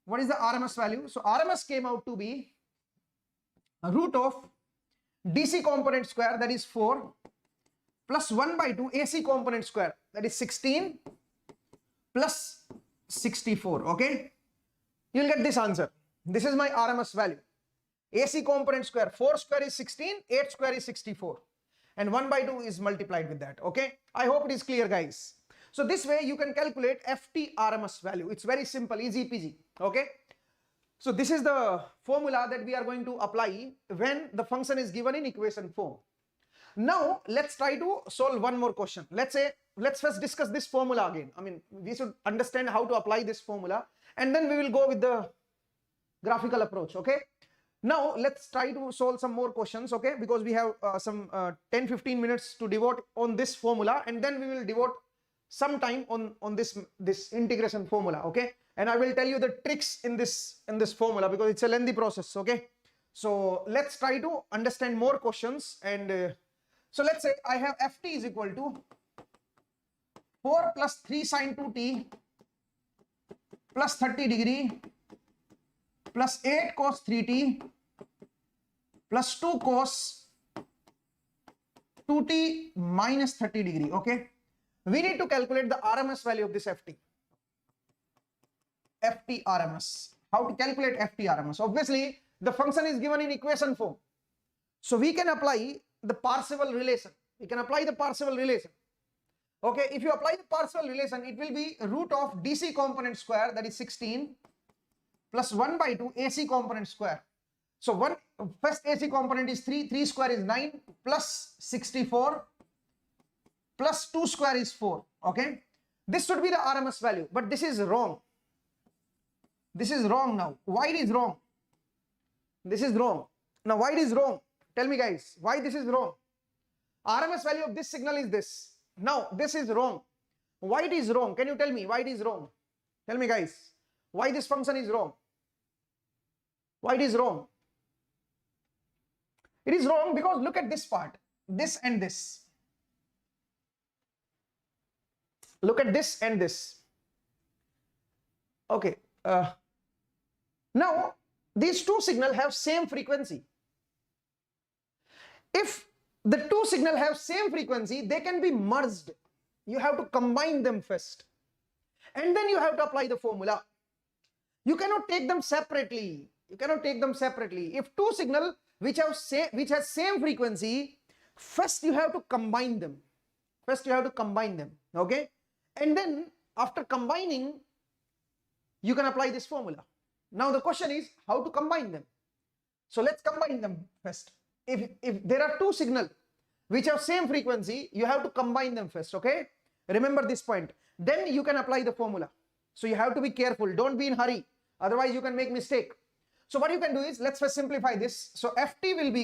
what is the RMS value? So RMS came out to be a root of DC component square, that is 4, plus 1 by 2 AC component square, that is 16, plus 64. Okay, you'll get this answer. This is my RMS value. AC component square, 4 square is 16, 8 square is 64, and 1 by 2 is multiplied with that. Okay, I hope it is clear guys. So this way you can calculate Ft RMS value. It's very simple, easy peasy. Okay, so this is the formula that we are going to apply when the function is given in equation form. Now let's try to solve one more question. Let's first discuss this formula again. I mean, we should understand how to apply this formula, and then we will go with the graphical approach. Okay, now let's try to solve some more questions. Okay, because we have some 10-15 minutes to devote on this formula, and then we will devote some time on this integration formula. Okay, and I will tell you the tricks in this formula because it's a lengthy process. Okay, so let's try to understand more questions. And so let's say I have Ft is equal to 4 plus 3 sine 2t plus 30 degree plus 8 cos 3t plus 2 cos 2t minus 30 degree. Okay, we need to calculate the RMS value of this Ft. Ft RMS. How to calculate Ft RMS? Obviously, the function is given in equation form. So we can apply the Parseval relation. We can apply the Parseval relation. Okay, if you apply the Parseval relation, it will be root of DC component square, that is 16, plus 1 by 2 AC component square. So first AC component is 3, 3 square is 9, plus 64, plus 2 square is 4. Okay, this should be the RMS value, but this is wrong. This is wrong now. Why it is wrong? This is wrong. Now why it is wrong? Tell me guys, why this is wrong? RMS value of this signal is this. Now this is wrong. Why it is wrong? Can you tell me why it is wrong? Tell me guys, why this function is wrong? Why it is wrong? It is wrong because look at this part, this and this. Look at this and this. Okay. Now these two signals have same frequency. If the two signals have same frequency, they can be merged. You have to combine them first, and then you have to apply the formula. You cannot take them separately. You cannot take them separately. If two signals which has same frequency, first you have to combine them. First you have to combine them. Okay, and then after combining, you can apply this formula. Now the question is how to combine them. So let's combine them first. If there are two signals which have same frequency, you have to combine them first. Okay, remember this point. Then you can apply the formula. So you have to be careful. Don't be in hurry. Otherwise you can make mistake. So what you can do is, let's first simplify this. So ft will be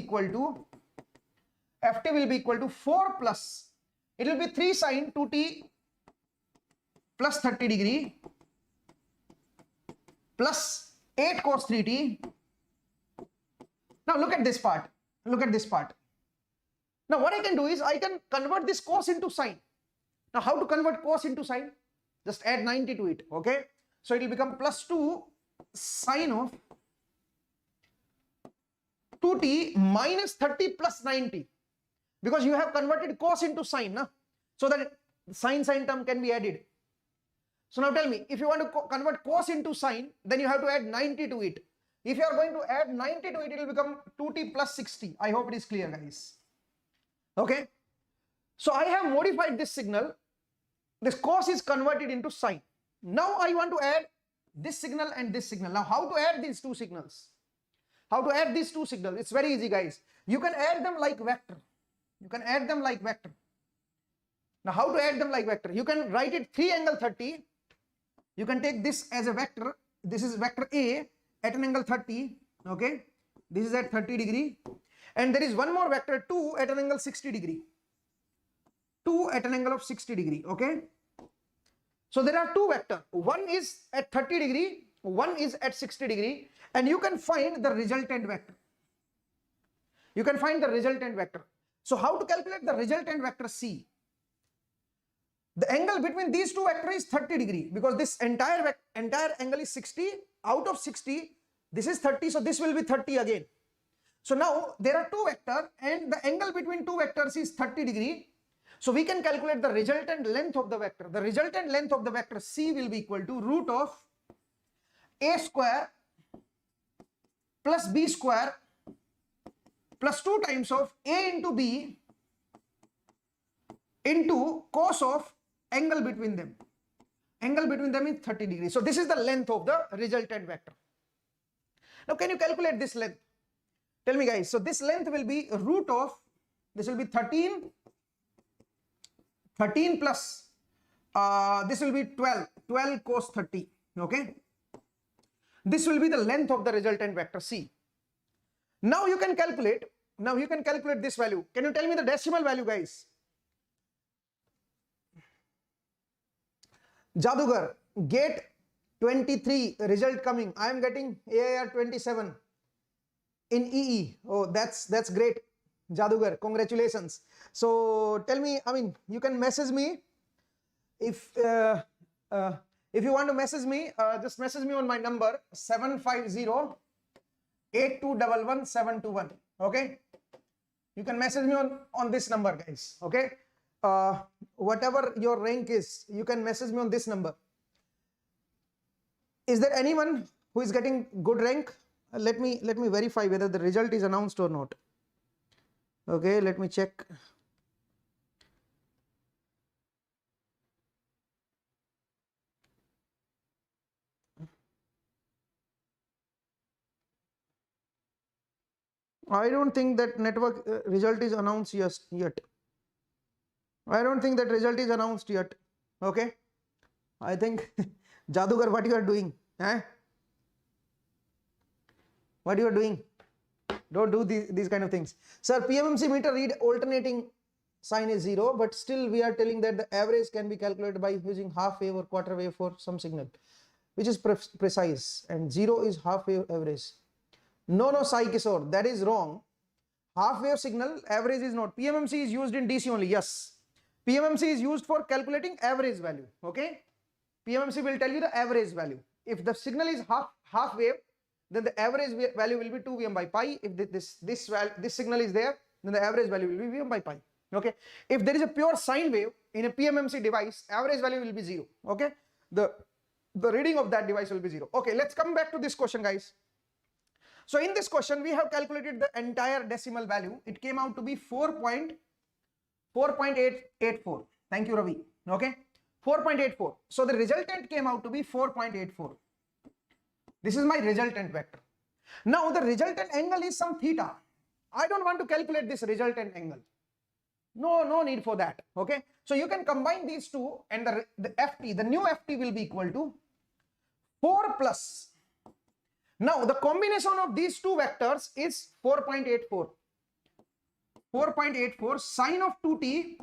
equal to 4 plus, it will be 3 sine 2t plus 30 degree plus 8 cos 3t. Now look at this part. Look at this part. Now what I can do is I can convert this cos into sine. Now how to convert cos into sine? Just add 90 to it. Okay, so it will become plus 2 sine of 2t minus 30 plus 90, because you have converted cos into sine, na? So that sine term can be added. So now tell me, if you want to convert cos into sine, then you have to add 90 to it. If you are going to add 90 to it, it will become 2t plus 60. I hope it is clear, guys. Okay, so I have modified this signal. This cos is converted into sine. Now I want to add this signal and this signal. Now how to add these two signals? How to add these two signals? It's very easy, guys. You can add them like vector. You can add them like vector. Now how to add them like vector? You can write it 3 angle 30. You can take this as a vector. This is vector A at an angle 30. Okay, this is at 30 degree. And there is one more vector 2 at an angle 60 degree. 2 at an angle of 60 degree. Okay, so there are two vectors. One is at 30 degree, one is at 60 degree, and you can find the resultant vector. You can find the resultant vector. So how to calculate the resultant vector C? The angle between these two vectors is 30 degree, because this entire angle is 60. Out of 60, this is 30, so this will be 30 again. So now there are two vectors and the angle between two vectors is 30 degree. So we can calculate the resultant length of the vector. The resultant length of the vector C will be equal to root of a square plus b square plus 2 times of a into b into cos of angle between them. Angle between them is 30 degrees. So this is the length of the resultant vector. Now can you calculate this length? Tell me, guys. So this length will be root of, this will be 13 plus this will be 12 cos 30. Okay, this will be the length of the resultant vector C. Now you can calculate this value. Can you tell me the decimal value, guys? Jadugar, GATE 23 result coming. I am getting AIR 27 in EE. Oh, that's great, Jadugar, congratulations. So tell me, I mean, you can message me if you want to message me. Just message me on my number 750-8211-721. Okay, you can message me on this number, guys. Okay, whatever your rank is, you can message me on this number. Is there anyone who is getting good rank? let me verify whether the result is announced or not. Okay, let me check. I don't think that network result is announced yet. I don't think that result is announced yet. Okay, I think Jadugar, what you are doing? Eh? What you are doing? Don't do these kind of things. Sir, PMMC meter read alternating sign is 0, but still we are telling that the average can be calculated by using half wave or quarter wave for some signal, which is precise, and 0 is half wave average. No, Sai Kishore, that is wrong. Half wave signal average is not. PMMC is used in DC only. Yes, PMMC is used for calculating average value. Okay, PMMC will tell you the average value. If the signal is half wave, then the average value will be 2 Vm by pi. If this signal is there, then the average value will be Vm by pi. Okay, if there is a pure sine wave in a PMMC device, average value will be 0. Okay, the reading of that device will be 0. Okay, let's come back to this question, guys. So in this question, we have calculated the entire decimal value. It came out to be 4.884. Thank you, Ravi. Okay, 4.84. So the resultant came out to be 4.84. This is my resultant vector. Now the resultant angle is some theta. I don't want to calculate this resultant angle. No need for that. Okay, so you can combine these two, and the FT, the new FT will be equal to 4 plus. Now the combination of these two vectors is 4.84. 4.84 sine of 2t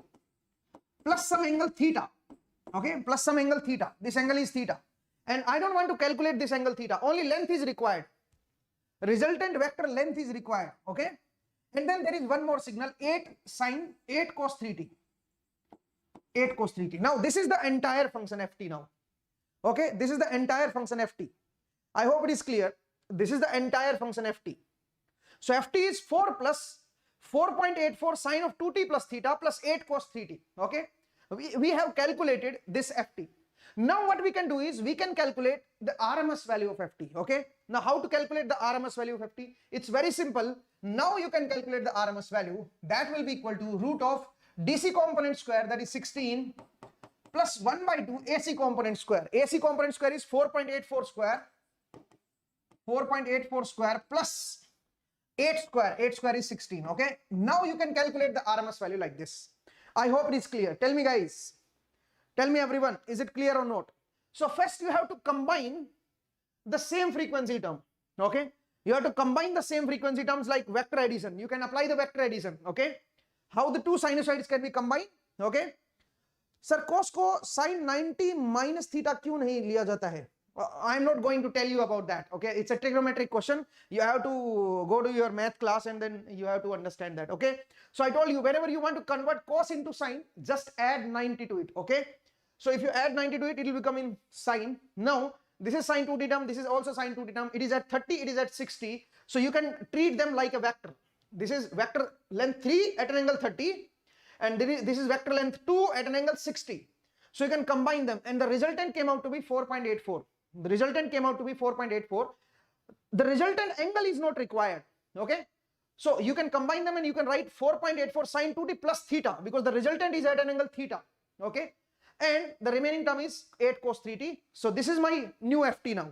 plus some angle theta. Okay, plus some angle theta. This angle is theta. And I don't want to calculate this angle theta. Only length is required. Resultant vector length is required. Okay. And then there is one more signal, 8 sine 8 cos 3t. 8 cos 3t. Now this is the entire function ft now. Okay. This is the entire function ft. I hope it is clear. This is the entire function ft. So ft is 4 plus 4.84 sine of 2t plus theta plus 8 cos 3t. Okay. We have calculated this ft. Now what we can do is we can calculate the RMS value of ft. Okay. Now how to calculate the RMS value of ft? It's very simple. Now you can calculate the RMS value. That will be equal to root of DC component square, that is 16, plus 1 by 2 AC component square. AC component square is 4.84 square. 4.84 square plus 8 square. 8 square is 16. Okay. Now you can calculate the RMS value like this. I hope it is clear. Tell me, guys. Tell me, everyone, is it clear or not? So first you have to combine the same frequency term. Okay. You have to combine the same frequency terms like vector addition. You can apply the vector addition. Okay. How the two sinusoids can be combined? Okay. Sir, cos को sin 90 minus theta क्यों नहीं लिया जाता है? I am not going to tell you about that. Okay. It's a trigonometric question. You have to go to your math class and then you have to understand that. Okay. So I told you, whenever you want to convert cos into sine, just add 90 to it. Okay. So if you add 90 to it, it will become in sine. Now this is sine 2t term, this is also sine 2t term. It is at 30, it is at 60. So you can treat them like a vector. This is vector length 3 at an angle 30, and this is vector length 2 at an angle 60. So you can combine them, and the resultant came out to be 4.84. The resultant came out to be 4.84. The resultant angle is not required. Okay. So you can combine them and you can write 4.84 sine 2t plus theta, because the resultant is at an angle theta. Okay. And the remaining term is 8 cos 3t. So this is my new ft now.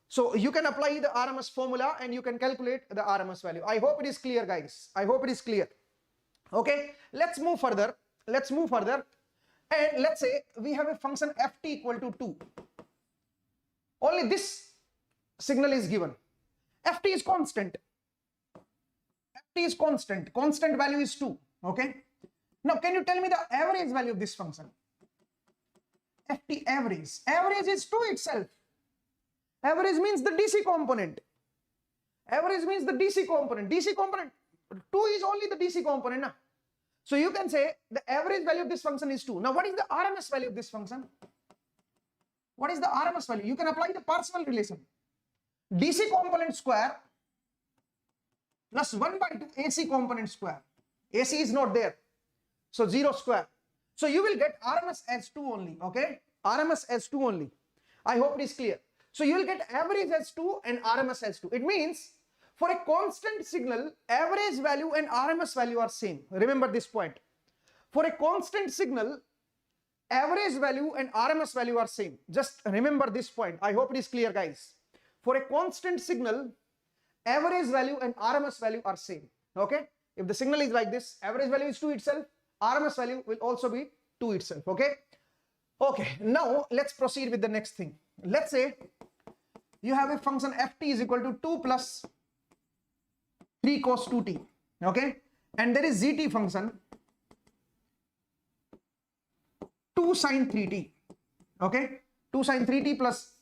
So you can apply the RMS formula and you can calculate the RMS value. I hope it is clear, guys. I hope it is clear. Okay, let's move further. Let's move further. And let's say we have a function ft equal to 2. Only this signal is given. Ft is constant. Ft is constant. Constant value is 2. Okay. Now can you tell me the average value of this function? Ft average. Average is 2 itself. Average means the DC component. Average means the DC component. DC component 2 is only the DC component. Na? So you can say the average value of this function is 2. Now what is the RMS value of this function? What is the RMS value? You can apply the Parseval relation. DC component square plus 1 by 2 AC component square. AC is not there. So 0 square. So you will get RMS as 2 only. Okay. RMS as 2 only. I hope it is clear. So you will get average as 2 and RMS as 2. It means for a constant signal, average value and RMS value are same. Remember this point. For a constant signal, average value and RMS value are same. Just remember this point. I hope it is clear, guys. For a constant signal, average value and RMS value are same. Okay? If the signal is like this, average value is 2 itself, RMS value will also be 2 itself. Okay? Okay, now let's proceed with the next thing. Let's say you have a function ft is equal to 2 plus 3 cos 2t. Okay? And there is zt function 2 sin 3t. Okay? 2 sin 3t plus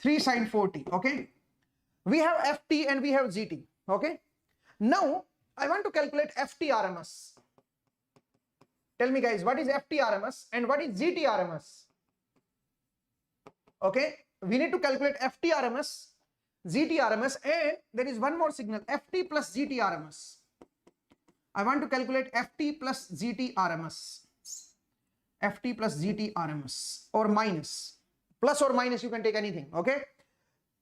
3 sin 4t. Okay? We have ft and we have gt. Okay? Now I want to calculate ft RMS. Tell me, guys, what is ft RMS and what is gt RMS? Okay? We need to calculate ft RMS, gt RMS, and there is one more signal, ft plus gt RMS. I want to calculate ft plus gt RMS. ft plus gt RMS, or minus. Plus or minus, you can take anything. Okay?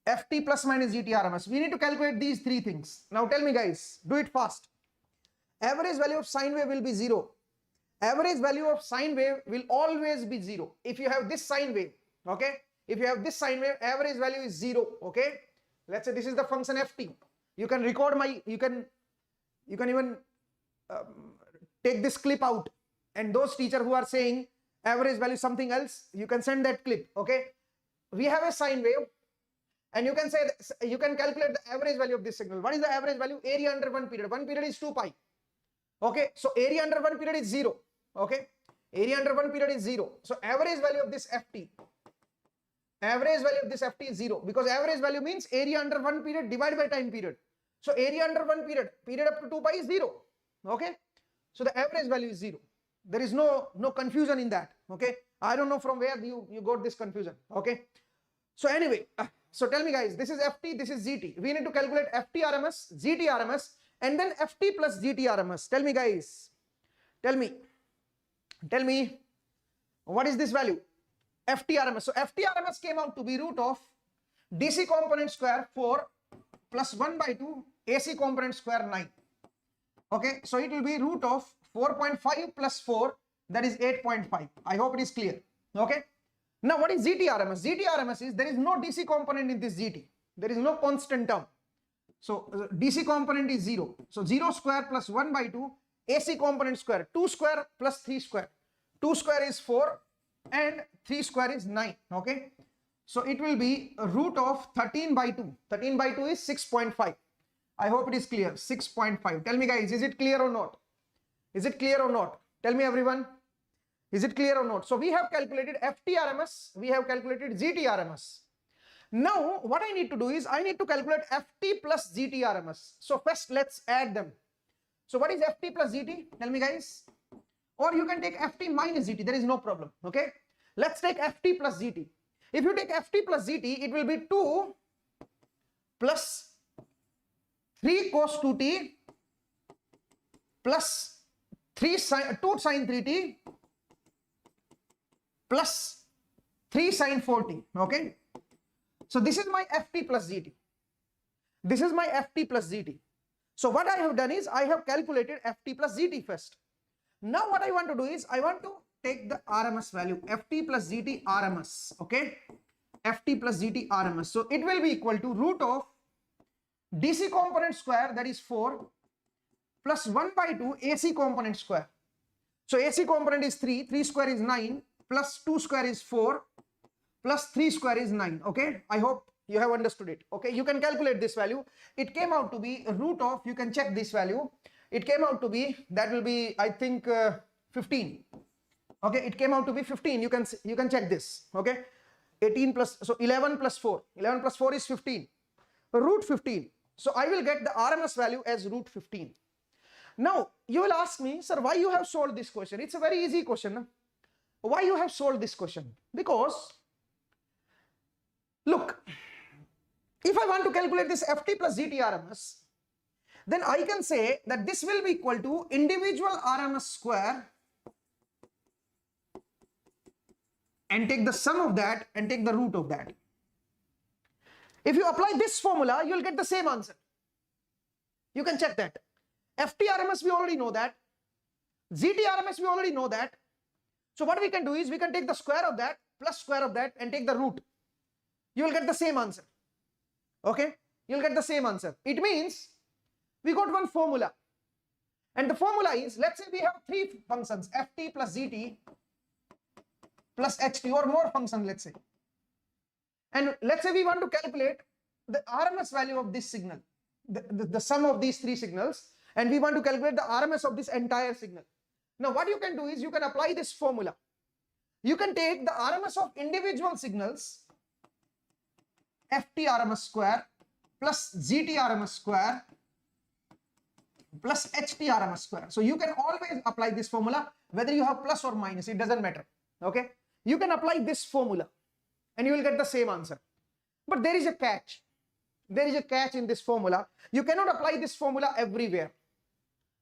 ft plus minus gt RMS. We need to calculate these three things. Now tell me, guys, do it fast. Average value of sine wave will be 0. Average value of sine wave will always be 0. If you have this sine wave, okay? If you have this sine wave, average value is 0, okay? Let's say this is the function ft. You can record my, you can even take this clip out, and those teachers who are saying average value something else, you can send that clip, okay? We have a sine wave, and you can say, you can calculate the average value of this signal. What is the average value? Area under one period. One period is 2 pi. Okay, so area under one period is 0. Okay, area under one period is 0. So average value of this ft, average value of this ft is 0, because average value means area under one period divided by time period. So area under one period, period up to 2 pi is 0. Okay, so the average value is 0. There is no confusion in that. Okay, I don't know from where you got this confusion. Okay, so anyway, so tell me, guys, this is ft, this is gt. We need to calculate ft RMS, gt RMS, and then ft plus gt RMS. Tell me, guys, tell me what is this value? ft RMS. So ft RMS came out to be root of dc component square 4 plus 1 by 2 ac component square 9. Okay, so it will be root of 4.5 plus 4, that is 8.5. I hope it is clear. Okay, now what is gt RMS? gt RMS is, there is no dc component in this gt. There is no constant term. So DC component is 0. So 0 square plus 1 by 2, AC component square, 2 square plus 3 square. 2 square is 4 and 3 square is 9. Okay. So it will be a root of 13 by 2. 13 by 2 is 6.5. I hope it is clear. 6.5. Tell me, guys, is it clear or not? Is it clear or not? Tell me, everyone. Is it clear or not? So we have calculated FT RMS. We have calculated GT RMS. Now, what I need to do is I need to calculate FT plus GT RMS. So first, let's add them. So what is FT plus GT? Tell me, guys. Or you can take FT minus GT. There is no problem. Okay. Let's take FT plus GT. If you take FT plus GT, it will be 2 plus 3 cos 2t plus 2 sin 3t plus 3 sin 4t. Okay. So this is my FT plus GT. This is my FT plus GT. So what I have done is I have calculated FT plus GT first. Now what I want to do is I want to take the RMS value, FT plus GT RMS. Okay. FT plus GT RMS. So it will be equal to root of DC component square, that is 4, plus 1 by 2 AC component square. So AC component is 3, 3 square is 9, plus 2 square is 4, plus 3 square is 9. Okay, I hope you have understood it. Okay, you can calculate this value. It came out to be a root of, you can check this value. It came out to be, that will be, I think, 15. Okay, it came out to be 15. You can check this. Okay, 18 plus, so 11 plus 4. 11 plus 4 is 15. Root 15. So I will get the RMS value as root 15. Now, you will ask me, sir, why you have solved this question? It's a very easy question. Why you have solved this question? Because, look, if I want to calculate this FT plus GT RMS, then I can say that this will be equal to individual RMS square and take the sum of that and take the root of that. If you apply this formula, you'll get the same answer. You can check that. FT-RMS, we already know that. ZT-RMS, we already know that. So what we can do is we can take the square of that plus square of that and take the root. You will get the same answer. Okay? You'll get the same answer. It means we got one formula. And the formula is, let's say we have three functions, ft plus zt plus ht, or more functions, let's say. And let's say we want to calculate the RMS value of this signal, the sum of these three signals, and we want to calculate the RMS of this entire signal. Now what you can do is you can apply this formula. You can take the RMS of individual signals, ft RMS square plus zt RMS square plus ht RMS square. So you can always apply this formula, whether you have plus or minus, it doesn't matter. Okay? You can apply this formula and you will get the same answer. But there is a catch. There is a catch in this formula. You cannot apply this formula everywhere.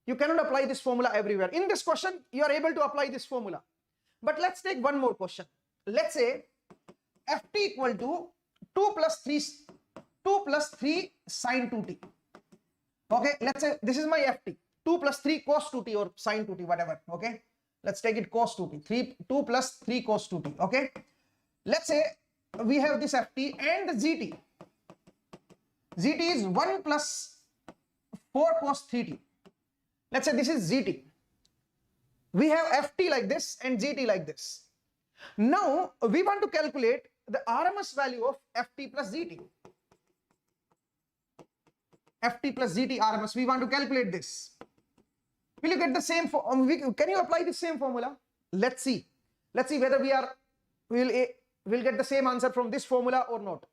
You cannot apply this formula everywhere. In this question, you are able to apply this formula. But let's take one more question. Let's say ft equal to 2 plus 3 sine 2t. Okay, let's say this is my ft. 2 plus 3 cos 2t or sine 2t, whatever. Okay, let's take it cos 2t. 2 plus 3 cos 2t. Okay, let's say we have this ft and the zt. Zt is 1 plus 4 cos 3t. Let's say this is zt. We have ft like this and gt like this. Now we want to calculate the RMS value of ft plus zt. ft plus zt RMS, we want to calculate this. Will you get the same, can you apply the same formula? Let's see. Let's see whether we'll get the same answer from this formula or not.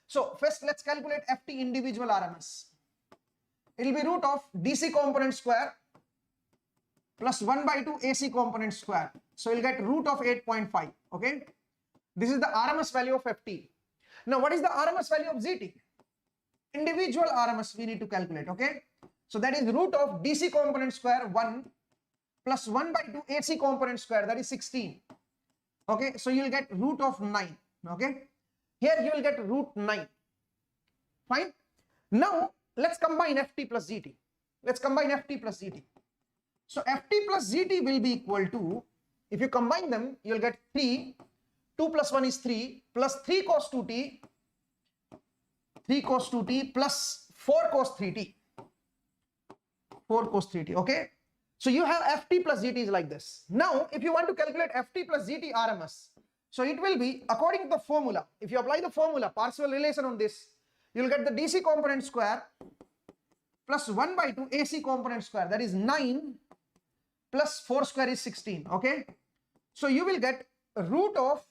So first let's calculate ft individual RMS. It will be root of DC component square plus 1 by 2 AC component square. So you'll get root of 8.5. Okay. This is the RMS value of ft. Now what is the RMS value of zt? Individual RMS we need to calculate. Okay. So that is root of DC component square 1 plus 1 by 2 AC component square, that is 16. Okay. So you'll get root of 9. Okay. Here you will get root 9. Fine. Now let's combine ft plus zt. Let's combine ft plus zt. So ft plus zt will be equal to, if you combine them, you'll get 3. 2 plus 1 is 3 plus 3 cos 2t. 3 cos 2t plus 4 cos 3t. 4 cos 3t. Okay. So you have ft plus zt is like this. Now if you want to calculate ft plus zt RMS, so it will be according to the formula. If you apply the formula, partial relation on this, you'll get the DC component square plus 1 by 2 AC component square, that is 9 plus 4 square is 16. Okay. So you will get root of,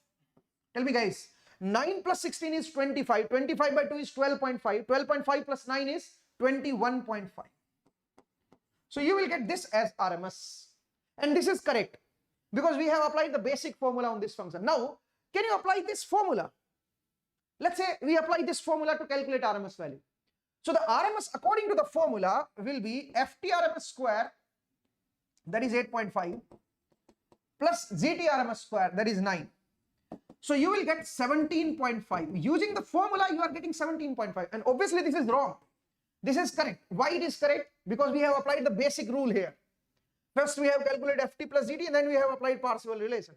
tell me guys, 9 plus 16 is 25. 25 by 2 is 12.5. 12.5 plus 9 is 21.5. So you will get this as RMS. And this is correct because we have applied the basic formula on this function. Now, can you apply this formula? Let's say we apply this formula to calculate RMS value. So the RMS according to the formula will be ft RMS square, that is 8.5, plus zt RMS square, that is 9. So you will get 17.5. Using the formula, you are getting 17.5. And obviously this is wrong. This is correct. Why it is correct? Because we have applied the basic rule here. First we have calculated ft plus zt and then we have applied partial relation.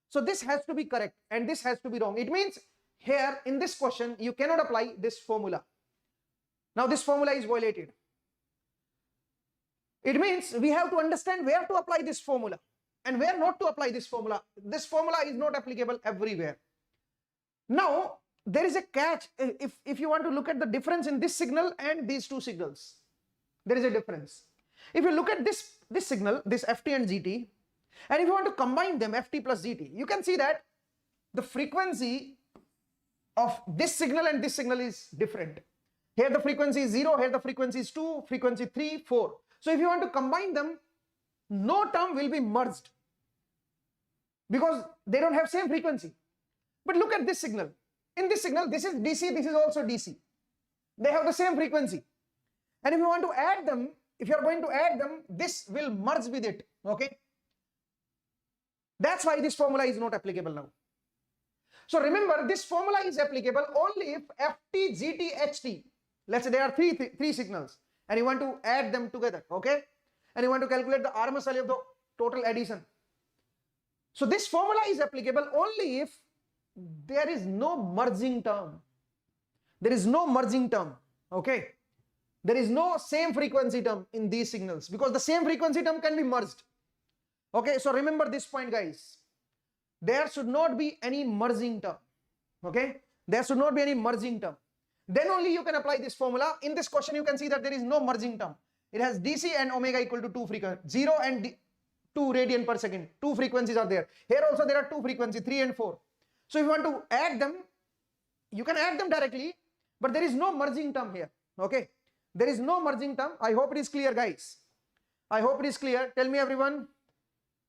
So this has to be correct and this has to be wrong. It means here in this question, you cannot apply this formula. Now this formula is violated. It means we have to understand where to apply this formula and where not to apply this formula. This formula is not applicable everywhere. Now there is a catch. If you want to look at the difference in this signal and these two signals, there is a difference. If you look at this signal, this ft and zt, and if you want to combine them, ft plus zt, you can see that the frequency of this signal and this signal is different. Here the frequency is 0, here the frequency is 2, frequency 3, 4. So if you want to combine them, no term will be merged because they don't have same frequency. But look at this signal. In this signal, this is DC, this is also DC. They have the same frequency. And if you want to add them, if you are going to add them, this will merge with it. Okay. That's why this formula is not applicable now. So remember, this formula is applicable only if ft, gt, ht, let's say there are three signals and you want to add them together, okay? And you want to calculate the RMS value of the total addition. So this formula is applicable only if there is no merging term. There is no merging term, okay? There is no same frequency term in these signals because the same frequency term can be merged. Okay, so remember this point, guys. There should not be any merging term, okay? There should not be any merging term. Then only you can apply this formula. In this question, you can see that there is no merging term. It has DC and omega equal to 2 frequencies, 0 and 2 radian per second. 2 frequencies are there. Here also there are 2 frequencies, 3 and 4. So if you want to add them, you can add them directly, but there is no merging term here, okay? There is no merging term. I hope it is clear, guys. I hope it is clear. Tell me, everyone.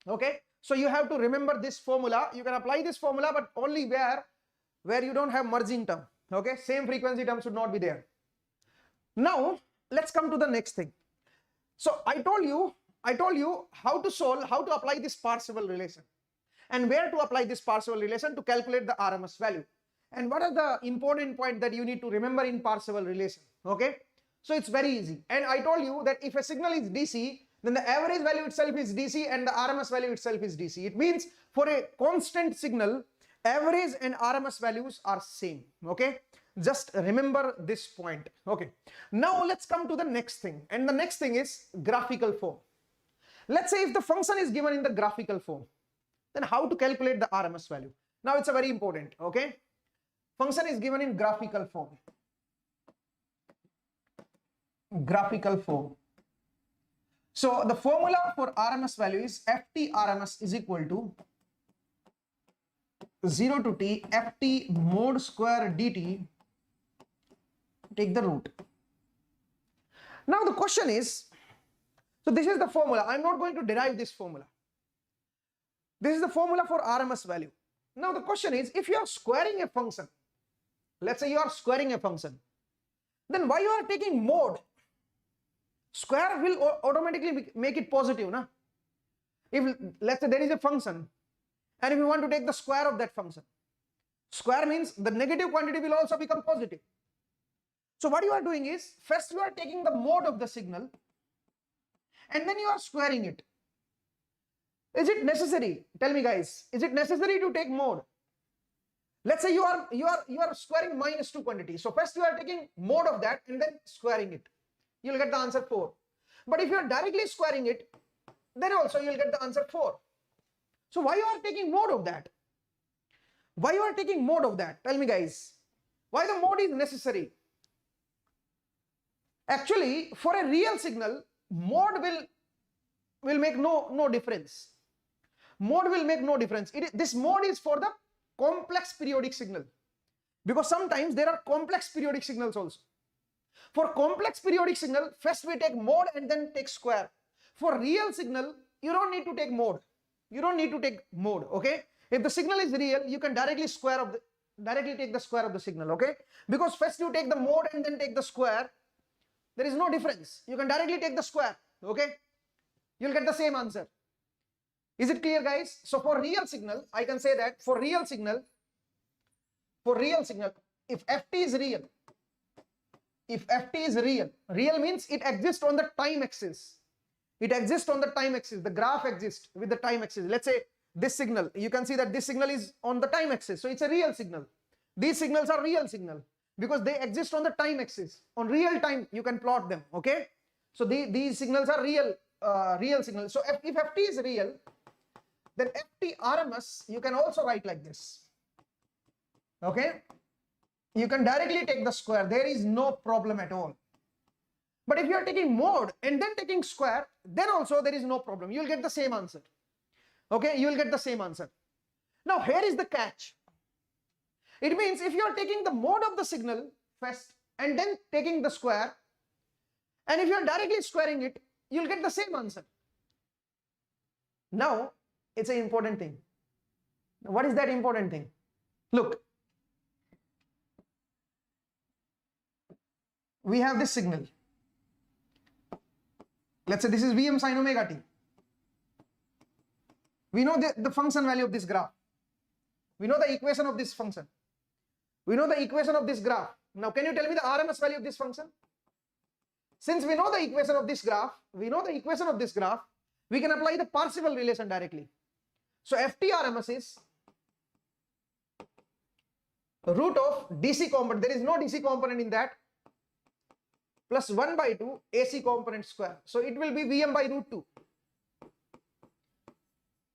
Okay, so you have to remember this formula. You can apply this formula, but only where you don't have merging term. Okay, same frequency term should not be there. Now let's come to the next thing. So I told you how to apply this Parseval relation and where to apply this Parseval relation to calculate the RMS value, and what are the important point that you need to remember in Parseval relation. Okay, so it's very easy, and I told you that if a signal is DC, then the average value itself is DC and the RMS value itself is DC. It means for a constant signal, average and RMS values are same. Okay, just remember this point. Okay, now let's come to the next thing, and the next thing is graphical form. Let's say if the function is given in the graphical form, then how to calculate the RMS value? Now it's a very important, okay? Function is given in graphical form. Graphical form. So the formula for RMS value is ft RMS is equal to 0 to t ft mod square dt, take the root. Now the question is, so this is the formula. I'm not going to derive this formula. This is the formula for RMS value. Now the question is, if you are squaring a function, let's say you are squaring a function, then why you are taking mod? Square will automatically make it positive, na? If let's say there is a function, and if you want to take the square of that function, square means the negative quantity will also become positive. So what you are doing is, first you are taking the mod of the signal, and then you are squaring it. Is it necessary? Tell me, guys, is it necessary to take mod? Let's say you are squaring minus 2 quantity. So first you are taking mod of that and then squaring it. You'll get the answer 4. But if you are directly squaring it, then also you'll get the answer 4. So why you are taking mod of that? Why you are taking mod of that? Tell me, guys. Why the mod is necessary? Actually, for a real signal, mod will make no difference. Mod will make no difference. This mod is for the complex periodic signal, because sometimes there are complex periodic signals also. For complex periodic signal, first we take mod and then take square. For real signal, you don't need to take mod. You don't need to take mod, okay? If the signal is real, you can directly take the square of the signal, okay? Because first you take the mod and then take the square. There is no difference. You can directly take the square, okay? You'll get the same answer. Is it clear, guys? So for real signal, I can say that for real signal, if ft is real, real means it exists on the time axis. It exists on the time axis. The graph exists with the time axis. Let's say this signal, you can see that this signal is on the time axis. So it's a real signal. These signals are real signal because they exist on the time axis. On real time, you can plot them, okay? So these signals are real signals. So if ft is real, then ft RMS, you can also write like this, okay? You can directly take the square. There is no problem at all. But if you are taking mod and then taking square, then also there is no problem. You will get the same answer. Okay, you will get the same answer. Now here is the catch. It means if you are taking the mod of the signal first and then taking the square, and if you are directly squaring it, you will get the same answer. Now it's an important thing. What is that important thing? Look, we have this signal. Let's say this is Vm sin omega t. We know the function value of this graph. We know the equation of this function. We know the equation of this graph. Now, can you tell me the RMS value of this function? Since we know the equation of this graph, we can apply the Parseval relation directly. So, FT-RMS is root of DC component, there is no DC component in that, plus 1 by 2 AC component square. So, it will be Vm by root 2.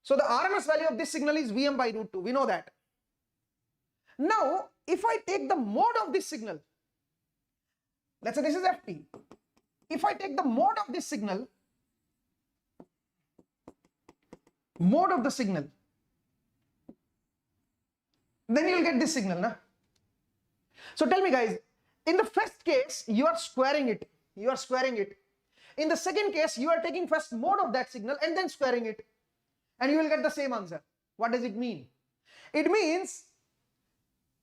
So, the RMS value of this signal is Vm by root 2. We know that. Now, if I take the mode of this signal, let's say this is Ft. If I take the mode of this signal, then you will get this signal. Na? So tell me guys, in the first case, you are squaring it. In the second case, you are taking first mode of that signal and then squaring it. And you will get the same answer. What does it mean? It means,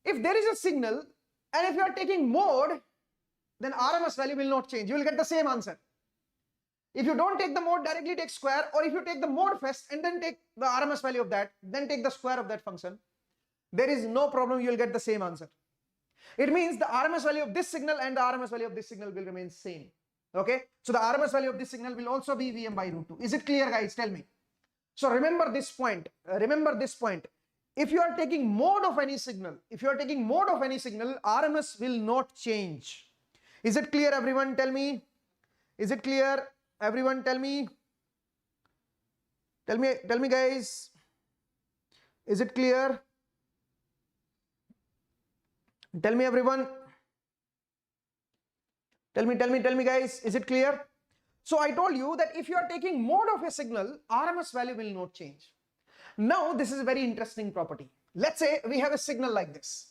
if there is a signal, and if you are taking mode, then RMS value will not change. You will get the same answer. If you don't take the mode, directly take square, or if you take the mode first and then take the RMS value of that, then take the square of that function, there is no problem, you will get the same answer. It means the RMS value of this signal and the RMS value of this signal will remain same. Okay? So the RMS value of this signal will also be Vm by root 2. Is it clear, guys? Tell me. So remember this point. If you are taking mode of any signal, RMS will not change. Is it clear, everyone? Tell me. Is it clear? Everyone tell me. Tell me guys. Is it clear? Tell me everyone. Tell me guys. Is it clear? So I told you that if you are taking mode of a signal, RMS value will not change. Now this is a very interesting property. Let's say we have a signal like this.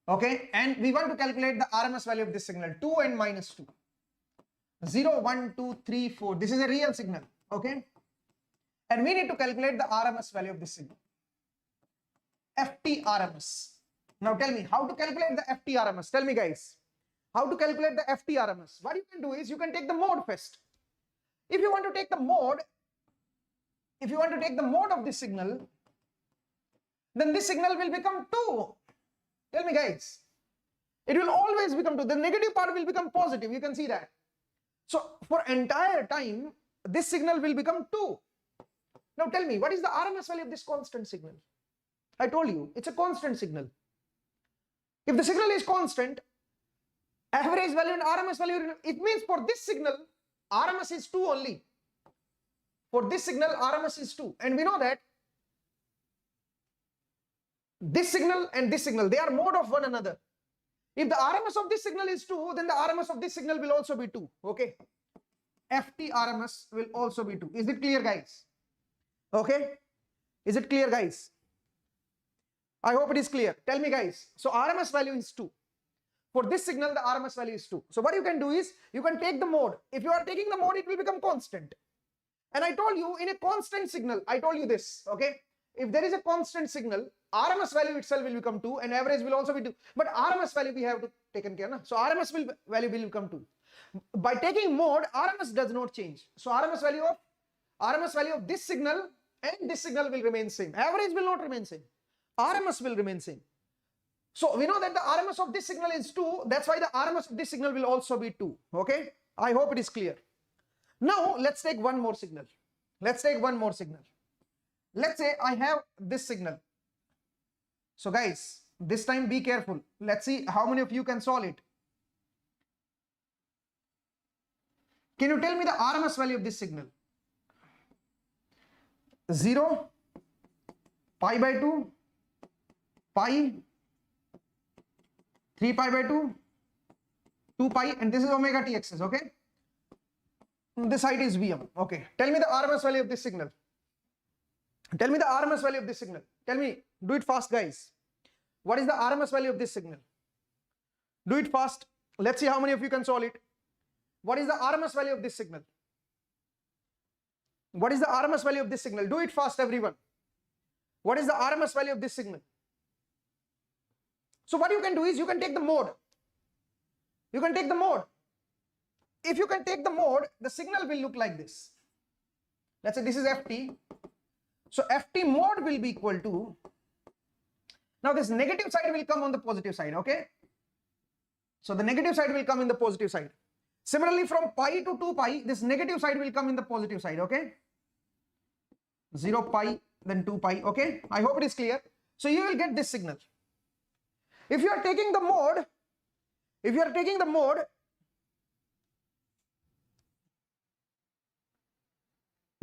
Okay, and we want to calculate the RMS value of this signal, 2 and minus 2. 0, 1, 2, 3, 4. This is a real signal. Okay, and we need to calculate the RMS value of this signal. FT-RMS. Now tell me how to calculate the FT-RMS. Tell me guys, how to calculate the FT-RMS. What you can do is you can take the mode first. If you want to take the mode of this signal, then this signal will become 2. Tell me guys, it will always become 2. The negative part will become positive. You can see that. So for entire time, this signal will become 2. Now tell me, what is the RMS value of this constant signal? I told you, it's a constant signal. If the signal is constant, average value and RMS value, it means for this signal, RMS is 2 only. For this signal, RMS is 2. And we know that this signal and this signal, they are mode of one another. If the RMS of this signal is 2, then the RMS of this signal will also be 2. Okay. FT-RMS will also be 2. Is it clear, guys? Okay. Is it clear, guys? I hope it is clear. Tell me, guys. So RMS value is 2. For this signal, the RMS value is 2. So what you can do is, you can take the mode. If you are taking the mode, it will become constant. And I told you, in a constant signal, I told you this, okay? If there is a constant signal, RMS value itself will become 2 and average will also be 2. But RMS value we have to taken care, na? So RMS value will become 2. By taking mode, RMS does not change. So RMS value of this signal and this signal will remain same. Average will not remain same. RMS will remain same. So we know that the RMS of this signal is 2. That's why the RMS of this signal will also be 2. Okay? I hope it is clear. Now let's take one more signal. Let's say I have this signal. So guys, this time be careful. Let's see how many of you can solve it. Can you tell me the RMS value of this signal? 0, pi by 2, pi, 3 pi by 2, 2 pi, and this is omega tx's, okay? This height is Vm, okay. Tell me the RMS value of this signal. Tell me the RMS value of this signal. Tell me, do it fast, guys. What is the RMS value of this signal? Do it fast. Let's see how many of you can solve it. What is the RMS value of this signal? What is the RMS value of this signal? Do it fast, everyone. What is the RMS value of this signal? So what you can do is you can take the mode. You can take the mode. If you can take the mode, the signal will look like this. let's say this is ft. So ft mod will be equal to, now this negative side will come on the positive side, okay? So the negative side will come in the positive side. Similarly, from pi to 2 pi, this negative side will come in the positive side, okay? 0 pi, then 2 pi, okay? I hope it is clear. So you will get this signal. If you are taking the mode,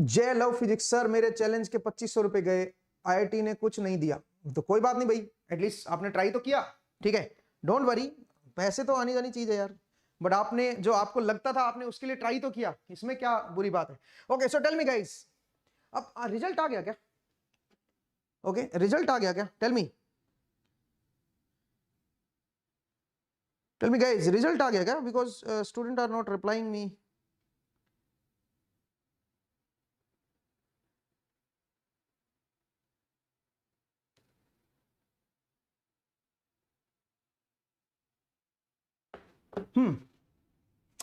जय love physics sir, मेरे challenge के 2500 रुपए गए, IIT ने कुछ नहीं दिया। तो कोई बात नहीं भाई, एटलीस्ट आपने ट्राई तो किया, ठीक है, डोंट वरी, पैसे तो आनी जानी चीज है यार, बट आपने जो आपको लगता था आपने उसके लिए ट्राई तो किया, इसमें क्या बुरी बात है। Okay, so tell me guys, अब रिजल्ट आ गया क्या? ओके, रिजल्ट आ गया क्या? टेल मी गाइस, रिजल्ट आ गया क्या? Because student are not replying me.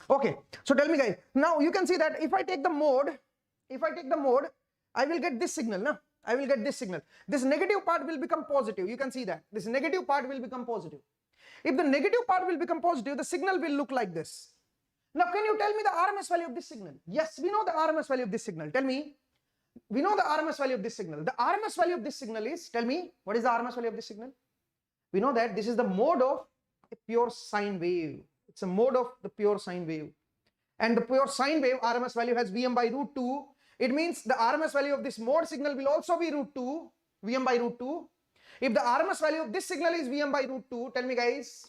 Okay, so tell me guys, now you can see that if I take the mode, I will get this signal, na? I will get this signal. This negative part will become positive. You can see that this negative part will become positive. If the negative part will become positive, the signal will look like this. Now, can you tell me the RMS value of this signal? Yes, we know the RMS value of this signal. Tell me, we know the RMS value of this signal. The RMS value of this signal is, tell me, what is the RMS value of this signal? We know that this is the mode of a pure sine wave. It's a mode of the pure sine wave. And the pure sine wave RMS value has Vm by root 2. It means the RMS value of this mode signal will also be root 2, Vm by root 2. If the RMS value of this signal is Vm by root 2, tell me guys,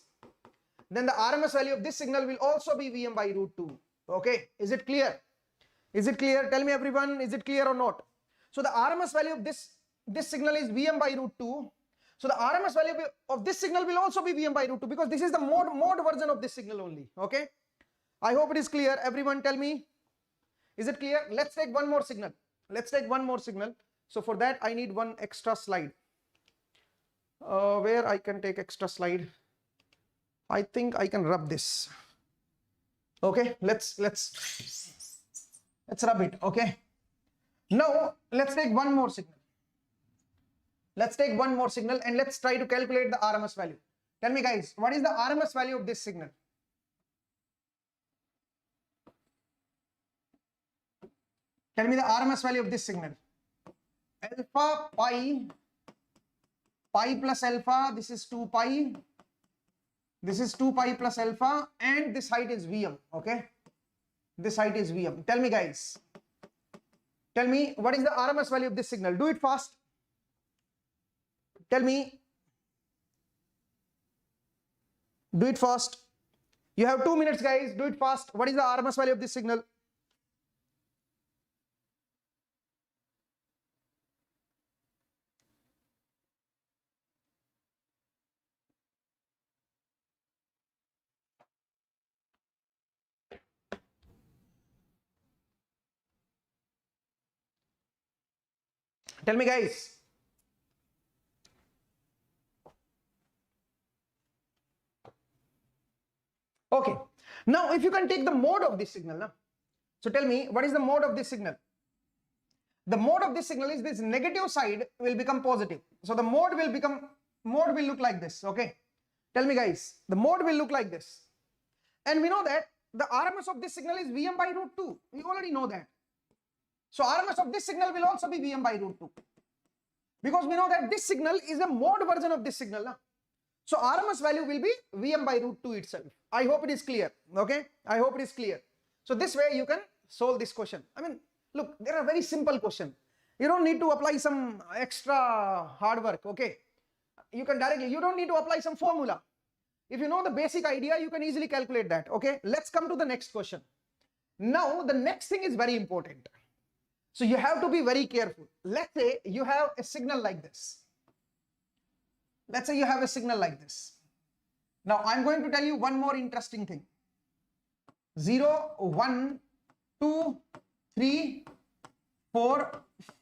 then the RMS value of this signal will also be Vm by root 2. Okay, is it clear? Is it clear? Tell me everyone, is it clear or not? So the RMS value of this signal is Vm by root 2. So the RMS value of this signal will also be Vm by root 2 because this is the mode version of this signal only. Okay, I hope it is clear. Everyone tell me, is it clear? Let's take one more signal. Let's take one more signal. So for that I need one extra slide. Where I can take extra slide? I think I can rub this. Okay, let's rub it. Okay, now let's take one more signal. Let's take one more signal and let's try to calculate the RMS value. Tell me guys, what is the RMS value of this signal? Tell me the RMS value of this signal. Alpha pi plus alpha, this is 2 pi. This is 2 pi plus alpha and this height is Vm, okay? This height is Vm. Tell me guys, tell me what is the RMS value of this signal? Do it fast. Tell me. Do it fast. You have 2 minutes guys, do it fast. What is the RMS value of this signal? Tell me guys. Okay, now if you can take the mode of this signal, na? So tell me, what is the mode of this signal? The mode of this signal is this negative side will become positive. So the mode will look like this, okay? Tell me guys, the mode will look like this. And we know that the RMS of this signal is Vm by root 2. We already know that. So RMS of this signal will also be Vm by root 2. Because we know that this signal is a mode version of this signal, na? So RMS value will be Vm by root 2 itself. I hope it is clear, okay? I hope it is clear. So this way you can solve this question. I mean, look, they are very simple question. You don't need to apply some extra hard work, okay? You can directly, you don't need to apply some formula. If you know the basic idea, you can easily calculate that, okay? Let's come to the next question. Now, the next thing is very important. So you have to be very careful. Let's say you have a signal like this. Let's say you have a signal like this. Now I'm going to tell you one more interesting thing. 0, 1, 2, 3, 4,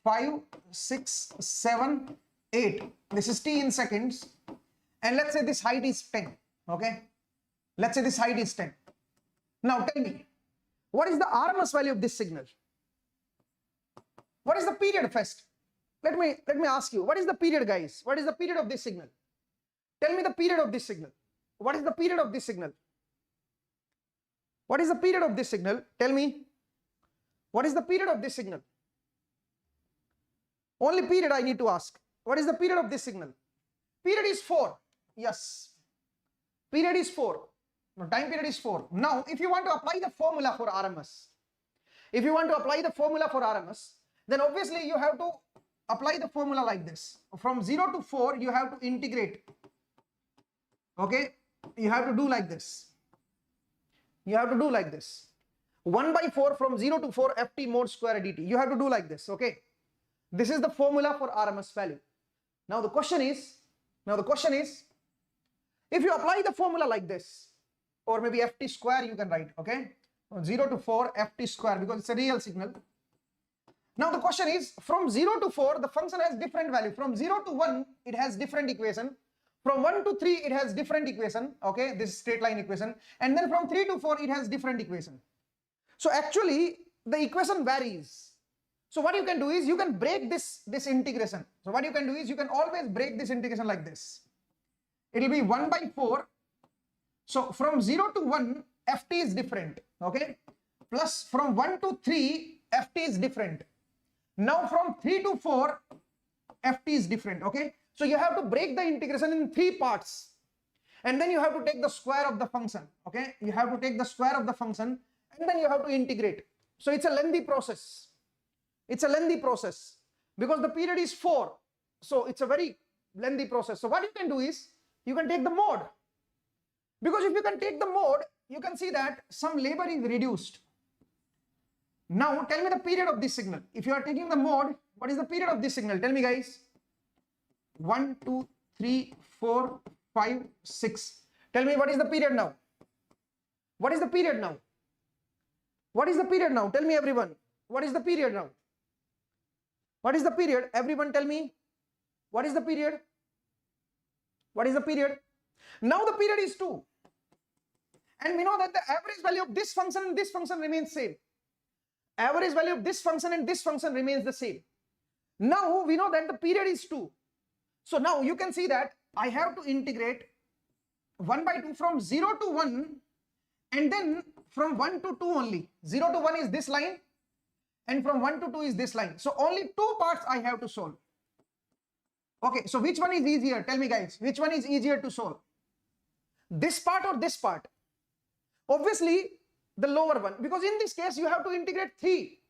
5, 6, 7, 8. This is t in seconds. And let's say this height is 10. Okay. Let's say this height is 10. Now tell me, what is the RMS value of this signal? What is the period first? Let me ask you, what is the period, guys? What is the period of this signal? Tell me the period of this signal. What is the period of this signal? What is the period of this signal? Tell me. What is the period of this signal? Only period I need to ask. What is the period of this signal? Period is 4. Yes. Period is 4. No, time period is 4. Now, if you want to apply the formula for RMS, then obviously you have to apply the formula like this. From 0 to 4, you have to integrate. Okay? You have to do like this. 1 by 4 from 0 to 4 ft mod square dt. You have to do like this. Okay? This is the formula for RMS value. Now the question is, if you apply the formula like this, or maybe ft square you can write, okay? From 0 to 4 ft square, because it's a real signal. Now the question is, from 0 to 4 the function has different value. From 0 to 1 it has different equation. From 1 to 3 it has different equation, okay? This is straight line equation. And then from 3 to 4 it has different equation. So actually the equation varies. So what you can do is you can break this integration. So what you can do is you can always break this integration like this. It will be 1 by 4. So from 0 to 1 ft is different, okay? Plus from 1 to 3 ft is different. Now from 3 to 4 ft is different, okay? So you have to break the integration in 3 parts. And then you have to take the square of the function, okay? You have to take the square of the function and then you have to integrate. So it's a lengthy process. Because the period is 4. So it's a very lengthy process. So what you can do is you can take the mode. Because if you can take the mode, you can see that some labor is reduced. Now tell me the period of this signal. If you are taking the mode, what is the period of this signal? Tell me, guys. 1, 2, 3, 4, 5, 6. Tell me what is the period now? What is the period now? Tell me, everyone. What is the period now? What is the period? Everyone tell me. What is the period? Now the period is 2. And we know that the average value of this function and this function remains same. Average value of this function and this function remains the same. Now we know that the period is 2. So now you can see that I have to integrate 1 by 2 from 0 to 1 and then from 1 to 2 only. 0 to 1 is this line and from 1 to 2 is this line. So only 2 parts I have to solve. Okay, so which one is easier? Tell me, guys, which one is easier to solve? This part or this part? Obviously the lower one, because in this case you have to integrate three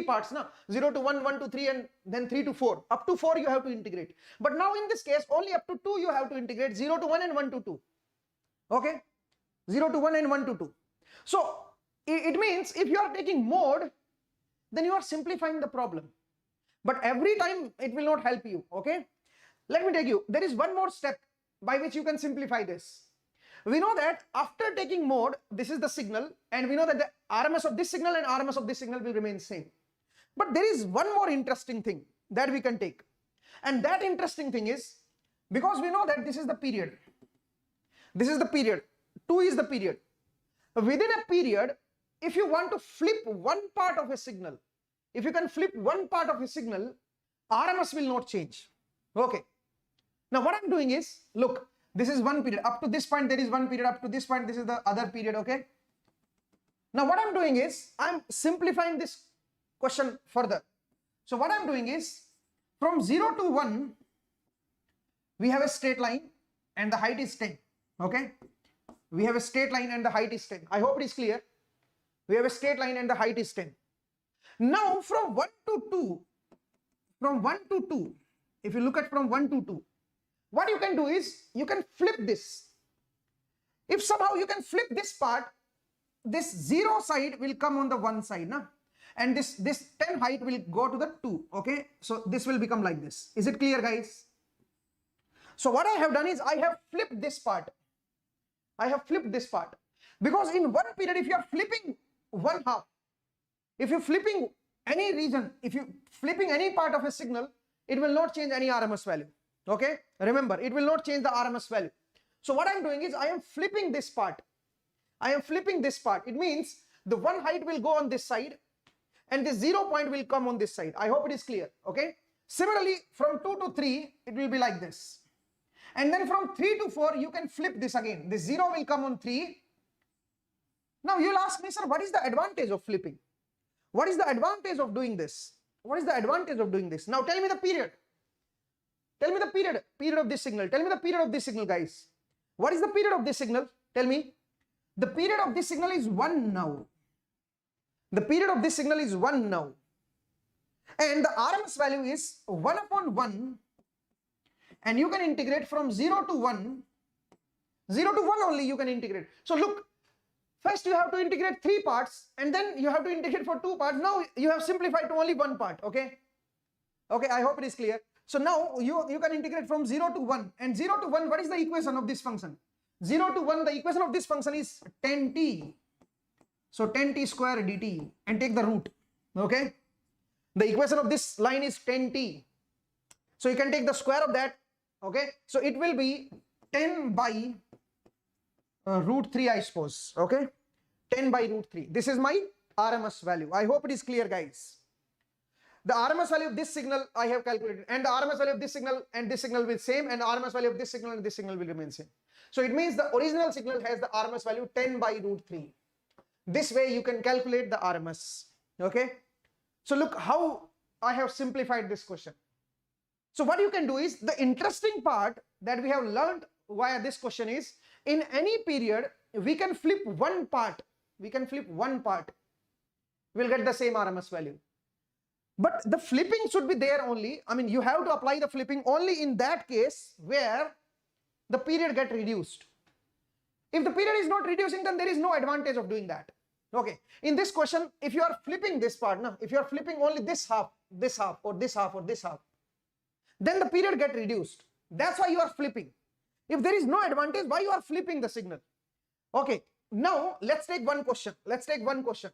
parts now. 0 to 1, 1 to 3 and then 3 to 4. Up to 4 you have to integrate. But now in this case only up to 2 you have to integrate. 0 to 1 and 1 to 2. Okay? 0 to 1 and 1 to 2. So it means if you are taking mode, then you are simplifying the problem. But every time it will not help you, okay? Let me take you, there is one more step by which you can simplify this. We know that after taking mode, this is the signal, and we know that the RMS of this signal and RMS of this signal will remain same. But there is one more interesting thing that we can take. And that interesting thing is, because we know that this is the period. This is the period. 2 is the period. Within a period, if you want to flip one part of a signal, if you can flip one part of a signal, RMS will not change. Okay. Now what I'm doing is, look, this is one period. Up to this point there is one period. Up to this point this is the other period. Okay. Now what I'm doing is, I'm simplifying this question further. So what I'm doing is, from 0 to 1 we have a straight line and the height is 10. Okay. We have a straight line and the height is 10. I hope it is clear. We have a straight line and the height is 10. Now from 1 to 2, if you look at from 1 to 2, what you can do is, you can flip this. If somehow you can flip this part, this 0 side will come on the 1 side, na? And this 10 height will go to the 2, okay? So this will become like this. Is it clear, guys? So what I have done is, I have flipped this part. Because in one period, if you are flipping one half, if you're flipping any region, if you're flipping any part of a signal, it will not change any RMS value. Okay, remember, it will not change the RMS value. So what I'm doing is, I am flipping this part. It means the one height will go on this side and this 0 point will come on this side. I hope it is clear. Okay. Similarly, from 2 to 3, it will be like this. And then from 3 to 4, you can flip this again. This 0 will come on 3. Now you'll ask me, sir, what is the advantage of flipping? What is the advantage of doing this? What is the advantage of doing this? Now tell me the period. Tell me the period of this signal. Tell me the period of this signal, guys. What is the period of this signal? Tell me. The period of this signal is 1 now. The period of this signal is 1 now. And the RMS value is 1 upon 1. And you can integrate from 0 to 1. 0 to 1 only you can integrate. So look, first you have to integrate 3 parts, and then you have to integrate for 2 parts. Now you have simplified to only 1 part. Okay. Okay, I hope it is clear. So now you can integrate from 0 to 1. And 0 to 1, what is the equation of this function? 0 to 1, the equation of this function is 10t. So 10t square dt, and take the root. Okay. The equation of this line is 10t. So you can take the square of that. Okay. So it will be 10 by root 3, I suppose. Okay. 10 by root 3. This is my RMS value. I hope it is clear, guys. The RMS value of this signal I have calculated, and the RMS value of this signal and this signal will be same, and the RMS value of this signal and this signal will remain same. So it means the original signal has the RMS value 10 by root 3. This way you can calculate the RMS. Okay. So look how I have simplified this question. So what you can do is, the interesting part that we have learned via this question is, in any period we can flip one part. We can flip one part. We'll get the same RMS value. But the flipping should be there only. I mean, you have to apply the flipping only in that case where the period get reduced. If the period is not reducing, then there is no advantage of doing that. Okay. In this question, if you are flipping this part, if you are flipping only this half, or this half, or this half, then the period get reduced. That's why you are flipping. If there is no advantage, why you are flipping the signal? Okay. Now let's take one question. Let's take one question.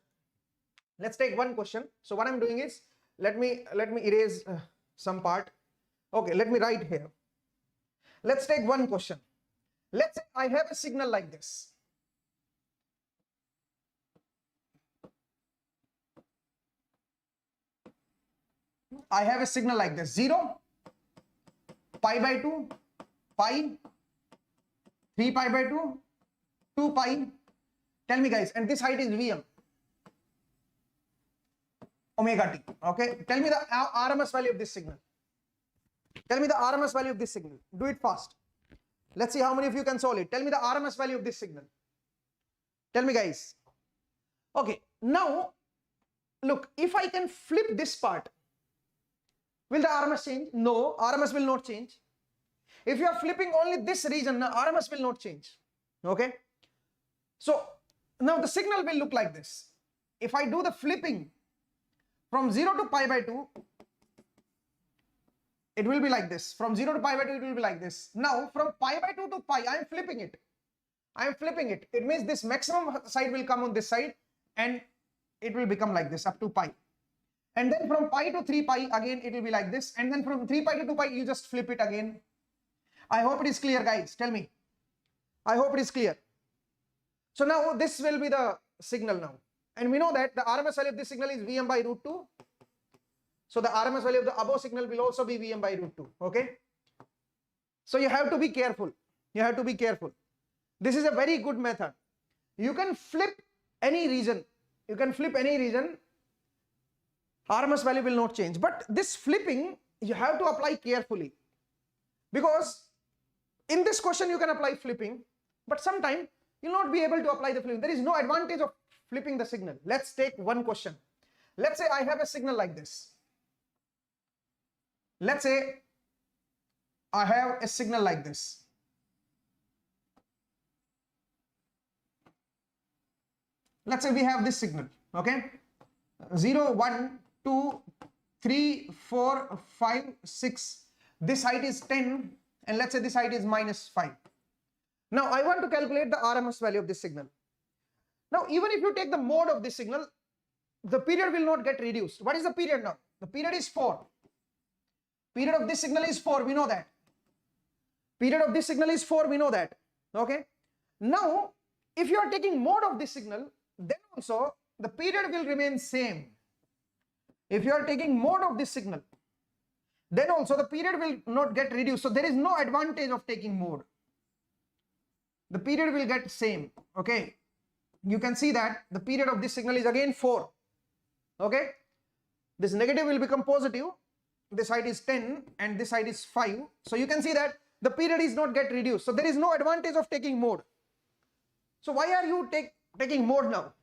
So what I'm doing is, let me erase some part. Okay, let me write here. Let's take one question. Let's say I have a signal like this. I have a signal like this: 0, pi by 2, pi, 3 pi by 2, 2 pi. Tell me, guys, and this height is Vm. Omega t. Okay. Tell me the RMS value of this signal. Tell me the RMS value of this signal. Do it fast. Let's see how many of you can solve it. Tell me the RMS value of this signal. Tell me, guys. Okay. Now, look, if I can flip this part, will the RMS change? No, RMS will not change. If you are flipping only this region, RMS will not change. Okay. So now the signal will look like this. If I do the flipping from 0 to pi by 2, it will be like this. From 0 to pi by 2, it will be like this. Now from pi by 2 to pi, I am flipping it. It means this maximum side will come on this side, and it will become like this up to pi. And then from pi to 3 pi, again it will be like this. And then from 3 pi to 2 pi, you just flip it again. I hope it is clear, guys. Tell me. I hope it is clear. So now this will be the signal now. And we know that the RMS value of this signal is Vm by root 2. So the RMS value of the above signal will also be Vm by root 2. Okay. So you have to be careful. This is a very good method. You can flip any region. RMS value will not change. But this flipping, you have to apply carefully. Because in this question, you can apply flipping. But sometimes you'll not be able to apply the flipping. There is no advantage of flipping the signal. Let's take one question. Let's say I have a signal like this. Let's say I have a signal like this. Let's say we have this signal. Okay. 0, 1, 2, 3, 4, 5, 6. This height is 10. And let's say this height is -5. Now I want to calculate the RMS value of this signal. Now, even if you take the mode of this signal, the period will not get reduced. What is the period now? The period is 4. Period of this signal is 4. We know that. Period of this signal is 4. We know that. Okay. Now, if you are taking mode of this signal, then also the period will remain same. if you are taking mode of this signal, then also the period will not get reduced. So there is no advantage of taking mode. The period will get same. Okay, you can see that the period of this signal is again 4. Okay, this negative will become positive. This side is 10 and this side is 5. So you can see that the period is not get reduced. So there is no advantage of taking mode. So why are you taking mode now?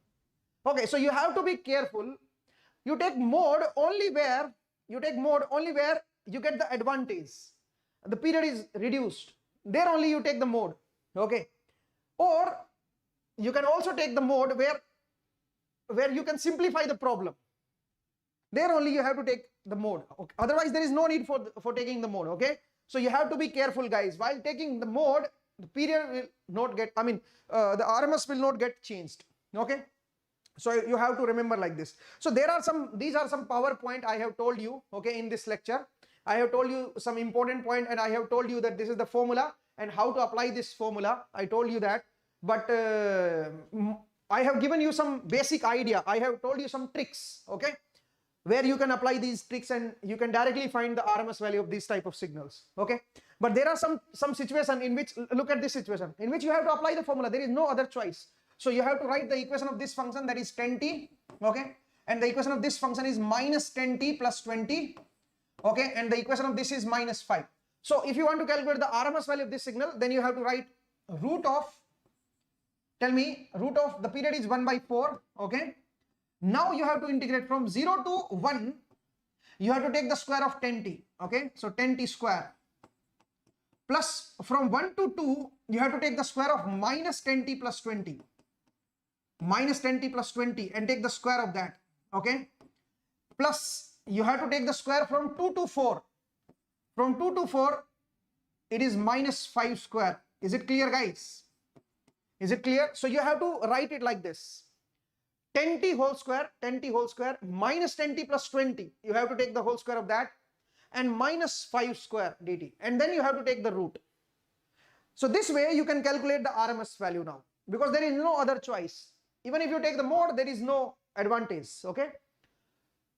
Okay, so you have to be careful. You take mode only where you get the advantage. The period is reduced. There only you take the mode. Okay, or you can also take the mode where you can simplify the problem. There only you have to take the mode. Okay. Otherwise there is no need for taking the mode. Okay, so you have to be careful, guys. While taking the mode, the period will not get, the RMS will not get changed. Okay, so you have to remember like this. So these are some PowerPoint I have told you. Okay, in this lecture I have told you some important point, and I have told you that this is the formula and how to apply this formula. I told you that, but I have given you some basic idea. I have told you some tricks, okay, where you can apply these tricks and you can directly find the RMS value of these type of signals. Okay, but there are some situation in which, look at this situation, in which you have to apply the formula. There is no other choice. So you have to write the equation of this function, that is 10t, okay, and the equation of this function is minus 10t plus 20, okay, and the equation of this is minus 5. So if you want to calculate the RMS value of this signal, then you have to write root of, root of the period is 1/4, okay. Now you have to integrate from 0 to 1, you have to take the square of 10t, okay, so 10t square, plus from 1 to 2, you have to take the square of minus 10t plus 20, minus 10t plus 20, and take the square of that, okay, plus you have to take the square from 2 to 4, from 2 to 4, it is minus 5 square. Is it clear, guys? Is it clear? So you have to write it like this: 10t whole square, minus 10t plus 20, you have to take the whole square of that, and minus 5 square dt, and then you have to take the root. So this way you can calculate the RMS value now, because there is no other choice. Even if you take the mode, there is no advantage, okay.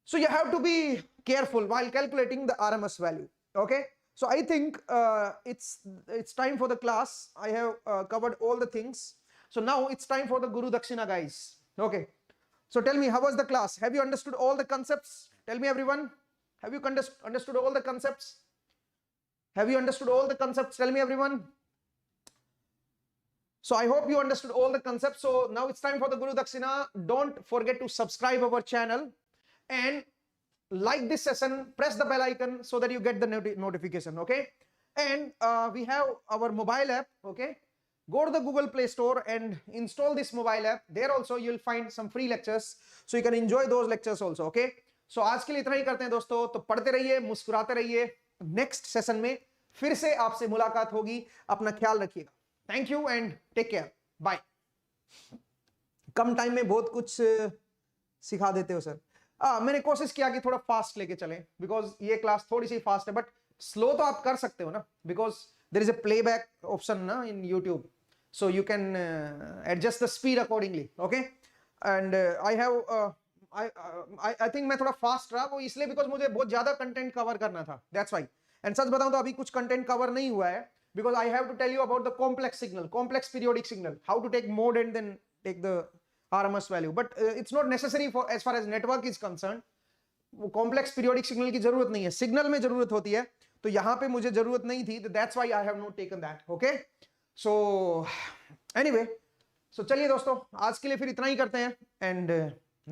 So you have to be careful while calculating the RMS value, okay. So I think it's time for the class. I have covered all the things. So now it's time for the Guru Dakshina, guys. Okay. So tell me, how was the class? Have you understood all the concepts? Tell me, everyone. Have you understood all the concepts? Have you understood all the concepts? Tell me, everyone. So I hope you understood all the concepts. So now it's time for the Guru Dakshina. Don't forget to subscribe our channel and like this session, press the bell icon so that you get the notification, okay. And we have our mobile app, okay. Go to the Google Play Store and install this mobile app. There also you'll find some free lectures, so you can enjoy those lectures also, okay. So आज के लिए इतना ही करते हैं दोस्तों. तो पढ़ते रहिए, मुस्कुराते रहिए. नेक्स्ट सेशन में फिर से आपसे मुलाकात होगी. अपना ख्याल रखिएगा. Thank you and take care. Bye. कम टाइम में बहुत कुछ सिखा देते हो सर. मैंने कोशिश किया कि थोड़ा फास्ट लेके चलें, बिकॉज ये क्लास थोड़ी सी फास्ट है, बट स्लो तो आप कर सकते हो ना, because there is a playback option ना in YouTube, so you can adjust the speed accordingly, okay. And I think मैं थोड़ा फास्ट रहा, वो इसलिए बिकॉज मुझे बहुत ज्यादा कंटेंट कवर करना था, दैट्स वाई. एंड सच बताऊं तो अभी कुछ कंटेंट कवर नहीं हुआ है, because I have to tell you about the complex signal, complex periodic signal, how to take mod and then take the RMS value, but it's not necessary for as far as network is concerned. वो complex periodic signal की जरूरत नहीं है, signal में जरूरत होती है, तो यहाँ पे मुझे जरूरत नहीं थी, that's why I have not taken that, okay. So anyway, so चलिए दोस्तों, आज के लिए फिर इतना ही करते हैं, and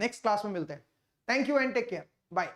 next class में मिलते हैं. Thank you and take care. Bye.